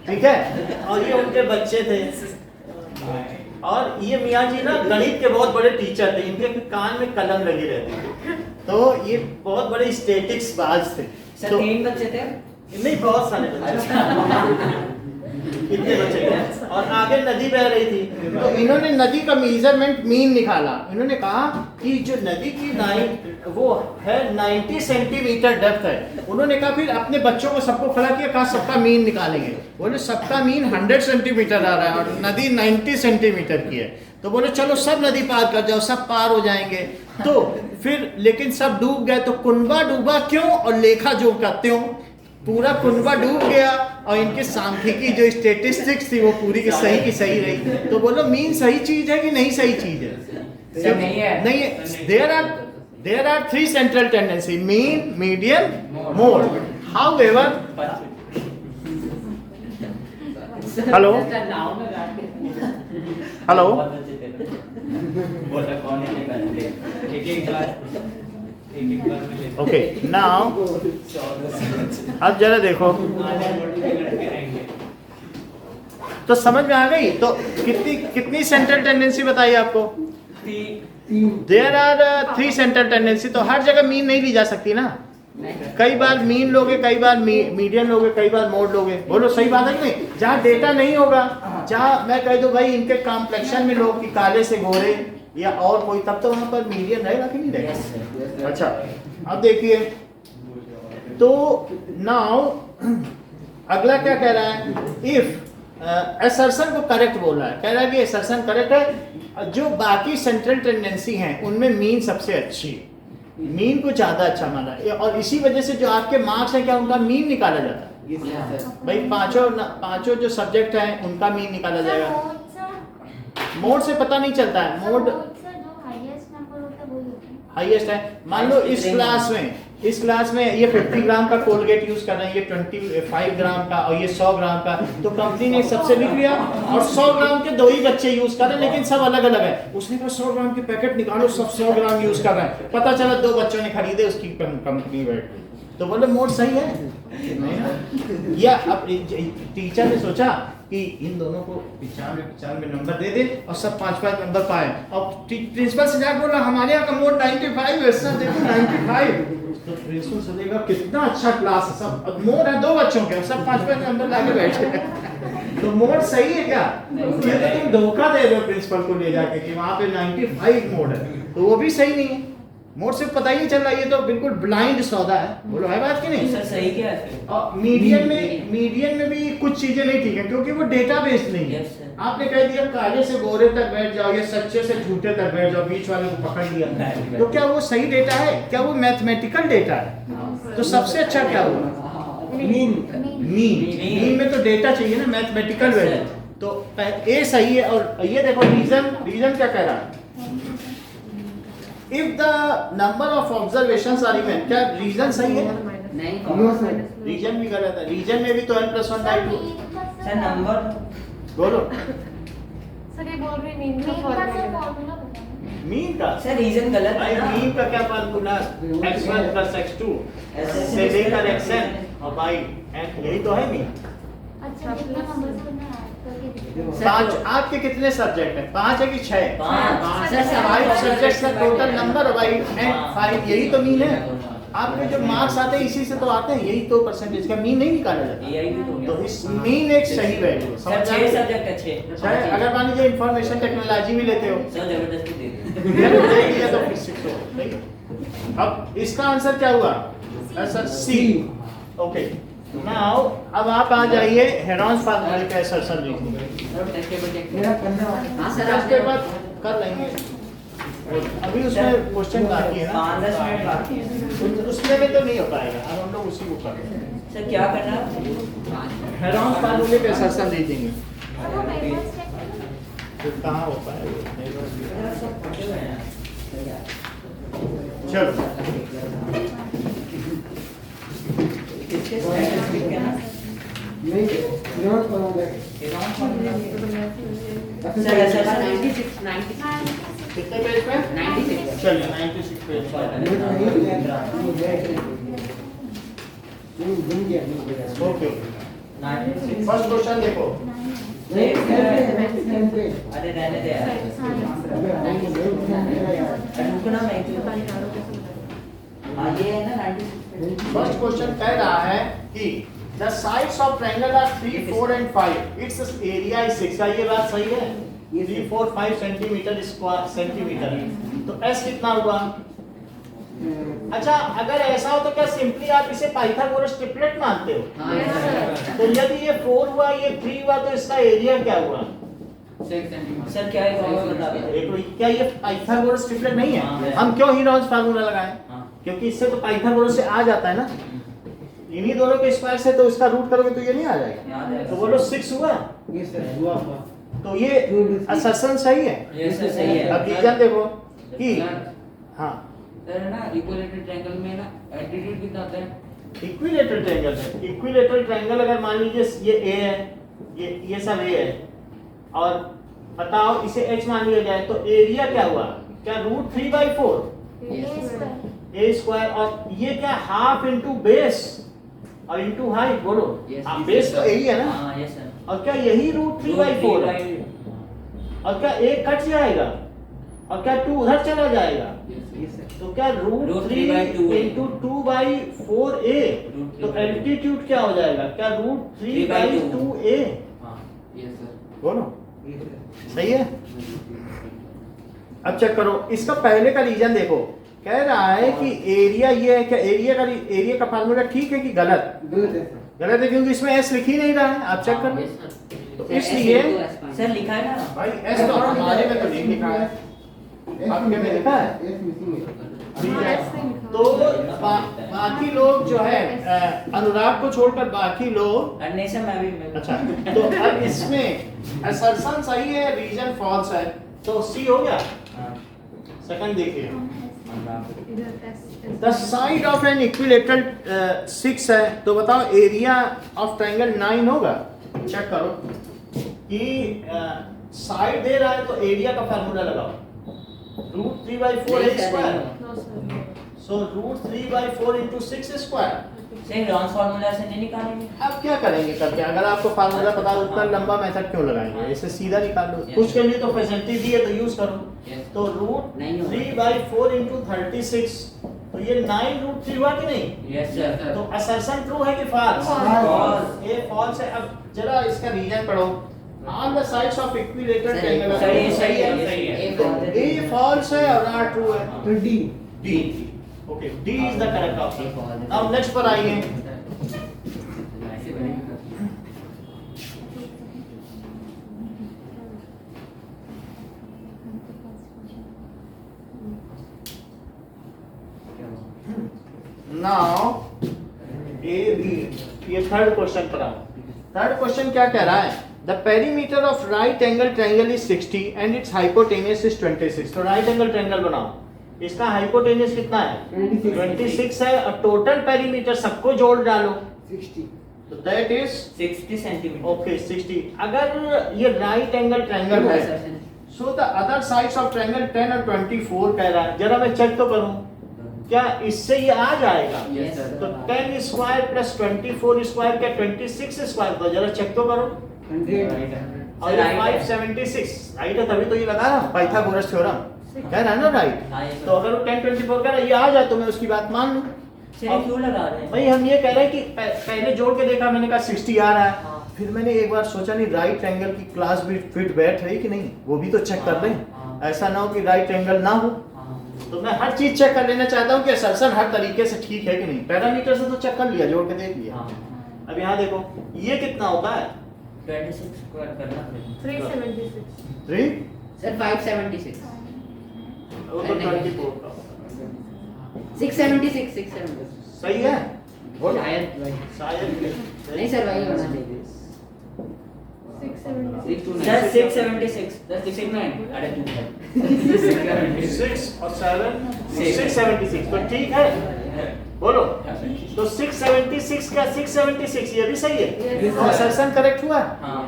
ठीक है, और ये उनके बच्चे थे, और ये मियाँ जी ना गणित के बहुत बड़े टीचर थे, इनके कान में कलम लगी रहती थी, तो ये बहुत बड़े स्टैटिक्स बाज थे। सर तो 3 बच्चे थे? नहीं, बहुत सारे बच्चे कितने बच्चे थे, और आगे नदी बह रही थी, तो इन्होंने नदी का मेजरमेंट मीन निकाला। इन्होंने कहा कि जो नदी की वो है 90 सेंटीमीटर डेप्थ है। उन्होंने कहा फिर अपने बच्चों को सबको खड़ा किया, कहा सबका मीन निकालेंगे। बोले सबका मीन 100 सेंटीमीटर आ रहा है और नदी 90 सेंटीमीटर की है, तो बोले चलो सब नदी पार कर जाओ, सब पार हो जाएंगे। तो फिर लेकिन सब डूब गए, तो कुनबा डूबा क्यों और लेखा जोखा क्यों? पूरा कुनबा डूब गया और इनके सांख्यिकी जो स्टेटिस्टिक्स थी वो पूरी की सही रही। तो बोलो मीन सही चीज है कि नहीं सही चीज है? सर नहीं है। नहीं है। There are 3 central tendency, mean, median, mode. However, hello hello, बोला कौन है एक बार ओके नाउ अब जरा देखो, तो समझ में आ गई? तो कितनी सेंट्रल टेंडेंसी बताइए आपको? There are 3 central tendency. तो हर जगह मीन नहीं ली जा सकती ना, कई बार मीन लोगे, कई बार मीडियन लोगे, कई बार मोड लोगे। बोलो सही बात है कि नहीं? जहाँ डेटा नहीं होगा, जहाँ मैं कह दूं भाई इनके कॉम्प्लेक्शन में लोग कि काले से गोरे या और कोई, तब तो वहां पर मीडियन रहेगा कि नहीं रहेगा? अच्छा अब देखिए, तो नाउ अगला क्या कह रहा है? इफ असर्शन को करेक्ट बोल रहा है, कह रहा है कि असर्शन करेक्ट है, जो बाकी सेंट्रल टेंडेंसी हैं उनमें मीन सबसे अच्छी है, मीन को ज्यादा अच्छा माना है, और इसी वजह से जो आपके मार्क्स हैं क्या उनका मीन निकाला जाता है? भाई पांचों जो सब्जेक्ट हैं उनका मीन निकाला जाएगा। मोड से पता नहीं चलता है, मोड हाईएस्ट है। मान लो इस क्लास में ये 50 ग्राम का कोलगेट यूज कर रहे हैं, ये 25 ग्राम का और ये 100 ग्राम का, तो कंपनी ने सबसे लिख लिया, और 100 ग्राम के 2 ही बच्चे यूज कर रहे हैं लेकिन सब अलग अलग है। उसने कहा 100 ग्राम के पैकेट निकालो, सब 100 ग्राम यूज कर रहे हैं, पता चला 2 बच्चों ने खरीदे, उसकी कंपनी बैठ गई। तो बोले मोड सही है या अब टीचर ने सोचा कि इन दोनों को 95 नंबर दे दे और सब 5 नंबर पाए, और प्रिंसिपल से जाकर बोला हमारे यहाँ का मोड 95 है, सर देखो 95। तो प्रिंसिपल सोचेगा कितना अच्छा क्लास है, सब मोड है 2 बच्चों के, सब 5 नंबर लाके बैठे। तो मोड सही है क्या? ये तो तुम धोखा दे रहे हो प्रिंसिपल को ले जाके कि वहाँ पे 95 मोड है, तो वो भी सही नहीं है। मोड से पता ही नहीं चल रहा, ये तो बिल्कुल ब्लाइंड सौदा है। बोलो है बात कि नहीं? सर सही क्या है? और मीडियन में भी कुछ चीजें नहीं ठीक है, क्योंकि वो डेटा बेस्ड नहीं है। आपने कह दिया काले से गोरे तक बैठ जाओ या सच्चे से झूठे तक बैठ जाओ, बीच वाले को पकड़ लिया, तो क्या वो सही डेटा है? क्या वो मैथमेटिकल डेटा है? तो सबसे अच्छा क्या हुआ? मीन में तो डेटा चाहिए ना, मैथमेटिकल वैल्यू। तो ए सही है। और ये देखो रीजन क्या कह रहा है? If the number of observations are even, क्या रीजन सही है? नहीं, रीजन भी गलत है, रीजन में भी तो n+1/2। सर नंबर बोलो सर ये बोल रही मीन का मीन का फॉर्मूला फॉर्मूला बताओ। मीन का सर रीजन गलत भाई है ना। मीन का क्या फार्मूला x1 प्लस x2 से लेकर xn और y n, यही तो है मीन। अच्छा कितने नंबर से बना है करके सर, 5 आपके कितने सब्जेक्ट है? 5 है कि 6? पाँच। सर, सर, 5 सब्जेक्ट्स का टोटल नंबर और y n 5, यही तो मीन है। आपके जो मार्क्स आते हैं इसी से तो आते हैं, यही तो परसेंटेज का मीन नहीं निकाला जाता। यही भी तो तो गया। इस मीन एक सही वैल्यू सर 6 सब्जेक्ट है 6। सर अगर मान लीजिए इंफॉर्मेशन टेक्नोलॉजी भी लेते हो सर जबरदस्ती दे दे। दे दिया तो फिर 6 हो, ठीक है। अब इसका आंसर क्या हुआ? Answer C. ओके नाउ अब आप आ जाइए हेरॉन्स फार्मूले का असर्शन लिखने। मेरा करना हाँ सर, उसके आपने बाद कर लेंगे, अभी उसमें क्वेश्चन बाकी है ना, 5-10 मिनट बाकी है। उसमें में तो नहीं हो पाएगा, अब हम लोग उसी को कर रहे हैं। सर क्या करना है? हेरॉन्स फार्मूले का असर्शन दे देंगे। और वो पेपर्स चेक करो। तो कहाँ हो पाएगा? सब पढ़े हुए हैं। चलो किसके स्टैटिस्टिक है ना? नहीं नोट बनाऊंगा। सर ऐसा 96 कितने पेज पे? 96 चलिए 96 पेज पर। ओके फर्स्ट क्वेश्चन देखो। अरे रहने दे यार। रुकना मैं ये है ना 96। फर्स्ट क्वेश्चन कह रहा है कि the sides of triangle are 3, 4 and 5, its area is 6। ये बात सही है? 3, 4, 5 सेंटीमीटर सेंटीमीटर, तो S कितना हुआ? अच्छा अगर ऐसा हो तो क्या सिंपली आप इसे पाइथागोरस ट्रिपलेट मानते हो? हाँ सर, तो यदि ये 4 हुआ, ये 3 हुआ, तो इसका एरिया क्या हुआ? 6 सेंटीमीटर। सर क्या है फॉर्मूला बता दीजिए। देखो क्या ये पाइथागोरस ट्रिपलेट नहीं हाँ, है? है। हम क्यों हेरॉन्स फार्मूला लगाएं? हाँ। क्योंकि इससे तो पाइथागोरस से आ जाता है ना, इन्हीं दोनों के स्क्वायर से तो इसका रूट करोगे तो ये नहीं आ जाएगा। याद है तो बोलो 6 हुआ, ये सर हुआ तो ये असर्शन सही है। ये सर सही है। अब रीजन देखो कि हाँ सर ना इक्विलेटरल ट्रायंगल में ना एल्टीट्यूड कितना आता है? इक्विलेटरल ट्रायंगल है। इक्विलेटरल ट्रायंगल अगर मान लीजिए ये ए है, ये सब ए है, और बताओ इसे एच मान लिया जाए तो एरिया क्या हुआ? क्या √3/4 ए स्क्वायर, और ये क्या हाफ इंटू बेस और इंटू हाइट, बोलो बेस तो यही है ना, हाँ यस सर। और क्या यही √3/4 है? और क्या एक कट जाएगा और क्या 2 उधर चला जाएगा, तो क्या √3 इंटू 2/4a, तो एल्टीट्यूड क्या हो जाएगा? क्या √3/2a, यस सर। बोलो सही है। अब चेक करो इसका पहले का रीजन देखो, कह रहा है कि एरिया ये है, क्या एरिया का फार्मूला ठीक है कि गलत? गलत है सर। गलत है क्योंकि इसमें एस लिख ही नहीं रहा है, आप चेक हाँ, करो। yes, sir। तो इसलिए सर लिखा है ना भाई एस तो हमारे में तो नहीं लिखा है, आपके में लिखा है? एस मिसिंग है। ठीक है। तो बाकी लोग जो है अनुराग को छोड़कर बाकी लोग, नहीं सर मैं भी अच्छा तो अब इसमें असर्शन सही है, रीजन फॉल्स है, तो सी हो गया। सेकंड देखिए, the side of an equilateral 6 है, तो बताओ एरिया ऑफ ट्रायंगल 9 होगा? चेक करो कि साइड दे रहा है तो एरिया का फार्मूला लगाओ, √3/4 a square, so √3/4 into 6 square. Sir Ron's formula से नहीं निकालेंगे। अब क्या करेंगे करके? अगर आपको फार्मूला पता है उतना लंबा मेथड क्यों लगाएंगे? इसे सीधा निकाल लो, कुछ के लिए तो फैसिलिटी दी है तो यूज करो। तो √3/4 into 36, तो ये 9√3 हुआ कि नहीं? Yes sir. तो असर्शन ट्रू है कि फॉल्स? False। ये फॉल्स है। अब जरा इसका रीजन पढ़ो, on the sides of equilateral triangle, सही है, सही है, सही है। ये false है। ए फॉल्स है और आर ट्रू है। तो D D, okay D is the correct option. अब नेक्स्ट पर आइए, ऐसे बनेगा। नाउ ए बी, ये थर्ड क्वेश्चन पर आओ। थर्ड क्वेश्चन क्या कह रहा है? The perimeter of right angle triangle is 60 and it's hypotenuse is 26। तो राइट एंगल ट्रायंगल बनाओ, इसका हाइपोटेन्यूज कितना है? 26 है, और टोटल पेरीमीटर सबको जोड़ डालो 60 तो दैट इज 60 सेंटीमीटर। ओके 60। अगर ये राइट एंगल ट्रायंगल है, so the other sides of triangle 10 और 24 कह रहा है। जरा मैं चेक तो करूं क्या इससे ये आ जाएगा। Yes, sir. तो 10 स्क्वायर प्लस 24 स्क्वायर क्या 26 स्क्वायर, तो जरा चेक तो करो। 100 और 576 राइट है, तभी तो ये लगा रहा पाइथागोरस थ्योरम कह रहा है ना राइट। हाँ, yes, sir. तो अगर वो 10 24 कह रहा है ये आ जाए तो मैं उसकी बात मान लूं। सर ये क्यों लगा रहे हैं? भाई हम ये कह रहे हैं कि पहले जोड़ के देखा, मैंने कहा 60 आ रहा है, हाँ। फिर मैंने एक बार सोचा नहीं राइट एंगल की क्लास भी फिट बैठ रही कि नहीं, वो भी तो चेक कर लें। हाँ। ऐसा ना हो कि राइट एंगल ना हो, हाँ। तो मैं हर चीज चेक कर लेना चाहता हूँ कि असरसन हर तरीके से ठीक है कि नहीं। पैरामीटर से तो चेक कर लिया, जोड़ के देख लिया। हाँ। अब यहाँ देखो ये कितना होता है 26 स्क्वायर करना पड़ेगा। 376 3 सर 576 वो तो 24 का होगा। 676 676 सही है बोलो। शायद भाई शायद नहीं सर वही होना चाहिए। 676 सर 676 669 अरे तू है 6 और 7 676 तो ठीक है बोलो। तो 676 का 676 ये भी सही है, Yes, तो असरसन करेक्ट हुआ। हाँ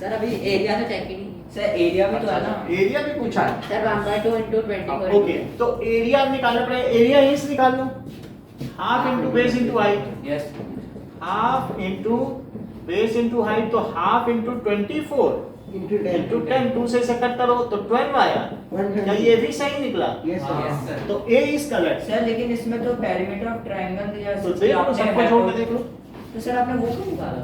सर अभी एरिया तो चेक ही नहीं सर एरिया भी तो है ना। एरिया भी पूछा है। सर 1/2 into 24 ओके तो एरिया निकालना पड़ेगा, एरिया यहीं से निकाल लो। Half into base into height, yes half into base into height, तो हाफ इंटू 24 इंटू 10 2 से इसे कट करो तो 12 आया। क्या ये भी सही निकला? Yes, sir. हाँ, सर तो ए इज करेक्ट। सर लेकिन इसमें तो पेरीमीटर ऑफ ट्रायंगल दिया तो देख लो, सबको जोड़ के देख लो। तो सर आपने वो क्यों निकाला?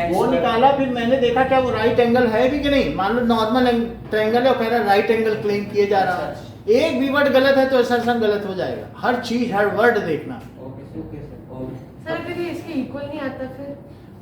वो निकाला, फिर मैंने देखा क्या वो राइट एंगल है भी कि नहीं। मान लो नॉर्मल ट्रायंगल है और कह रहा है राइट एंगल क्लेम किए जा रहा है, एक भी वर्ड गलत है तो असरसन गलत हो जाएगा। हर चीज हर वर्ड देखना। Okay Okay, sir. सर अगर ये इसके इक्वल नहीं आता फिर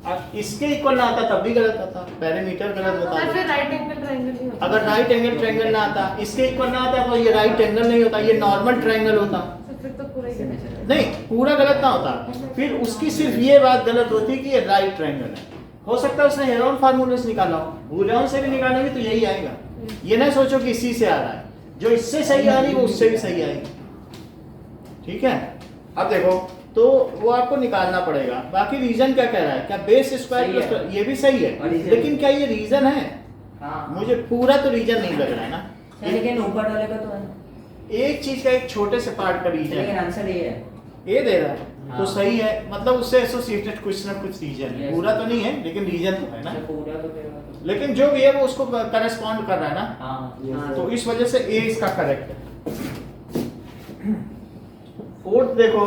अब इसके इक्वल ना आता तब भी गलत आता, पैरामीटर गलत सर फिर बता। राइट एंगल ट्रायंगल नहीं होता। अगर राइट एंगल ट्रायंगल ना आता, इसके इक्वल ना आता तो ये राइट एंगल नहीं होता, ये नॉर्मल ट्रायंगल होता। सर फिर तो पूरा ही गलत है। नहीं पूरा गलत ना होता, फिर उसकी सिर्फ ये बात गलत होती कि ये राइट ट्रायंगल है। हो सकता है उसने हेरोन फार्मूले से निकाला हो, बुलियन से भी निकालेंगे तो यही आएगा। ये ना सोचो कि इसी से आ रहा है, जो इससे सही आ रही है वो उससे भी सही आएगी। ठीक है अब देखो तो वो आपको निकालना पड़ेगा। बाकी रीजन क्या कह रहा है, क्या बेस स्क्वायर सही है। प्लस ये भी सही है, और reason- लेकिन क्या ये रीजन है? हाँ मुझे पूरा तो रीजन नहीं लग रहा है ना। सर लेकिन ऊपर वाले का तो है। एक चीज का एक छोटे से पार्ट का रीजन लेकिन है, आंसर ये है। ये दे रहा है तो हाँ। सही है, मतलब उससे एसोसिएटेड कुछ ना कुछ रीजन है। Yes. पूरा तो नहीं है लेकिन रीजन तो है ना। सर पूरा तो फिर तो- लेकिन जो भी है वो उसको करस्पॉन्ड कर रहा है ना, हाँ हाँ, तो इस वजह से ए इसका करेक्ट है। फोर्थ देखो,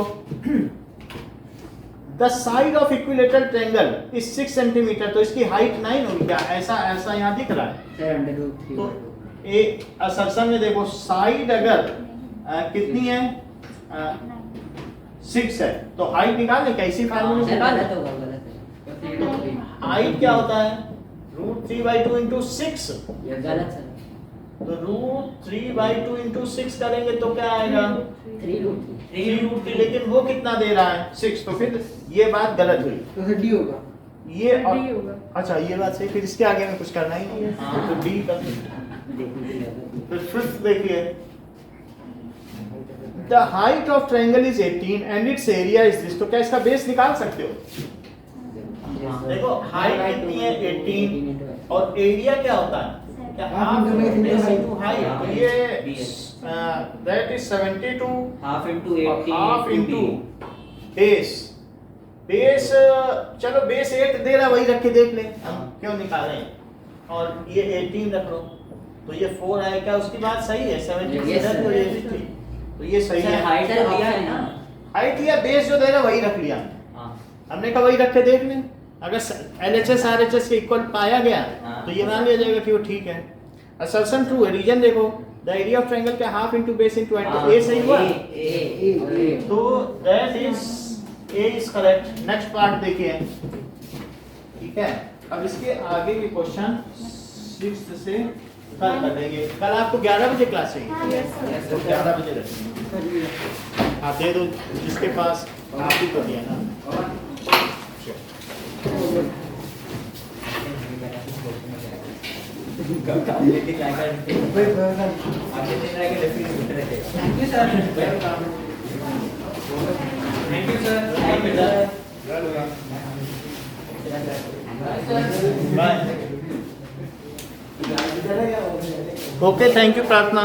the side of equilateral triangle is 6 centimetre, तो इसकी हाइट 9 होगी क्या? ऐसा ऐसा यहाँ दिख रहा है। सर √3 तो ए असर्सन में देखो साइड अगर कितनी है 6 है तो हाइट निकालने कैसी फार्मूले से सर निकालने? गलत होगा गलत है। हाइट क्या होता है √3/2 इंटू 6, ये गलत सर तो √3/2 इंटू 6 करेंगे तो क्या आएगा 3√3 3√3, लेकिन वो कितना दे रहा है 6, तो फिर ये बात गलत हुई। तो सर डी होगा। ये डी होगा। अच्छा ये बात सही, फिर इसके आगे में कुछ करना ही नहीं है। हाँ। तो डी कर फिर फिफ्थ देखिए, the height of triangle is 18 and it's area is this, तो क्या इसका बेस निकाल सकते हो? देखो हाइट कितनी है 18 और एरिया क्या होता है? क्या हाफ बेस इनटू हाइट, तो ये दैट इज 72 हाफ इंटू और 80 हाफ इंटू बेस। बेस चलो बेस 8 दे रहा, वही रख के देख ले हम क्यों निकाले। और ये 18 रख लो तो ये 4 आए, क्या उसकी बात सही है? 72 Yes, इधर तो sir. ये भी थी, तो ये सही सर है। हाइट सर, तो दिया है option ना। है। हाइट या बेस जो दे रहा वही रख लिया, हाँ हमने कहा वही रख के देख लें। अगर LHS RHS के इक्वल पाया गया हाँ। तो ये मान लिया जाएगा कि वो ठीक है। असर्शन ट्रू है, रीजन देखो द एरिया ऑफ ट्रायंगल का half into base into height, तो ए सही हुआ। ए तो that is a is correct. Next part देखिए, ठीक है। अब इसके आगे के क्वेश्चन 6 से कल कर देंगे। कल आपको 11 बजे क्लास चाहिए, तो 11 बजे रखेंगे। हाँ दे दो जिसके पास, आप ही को दिया ना। बाय। ओके, थैंक यू प्रार्थना।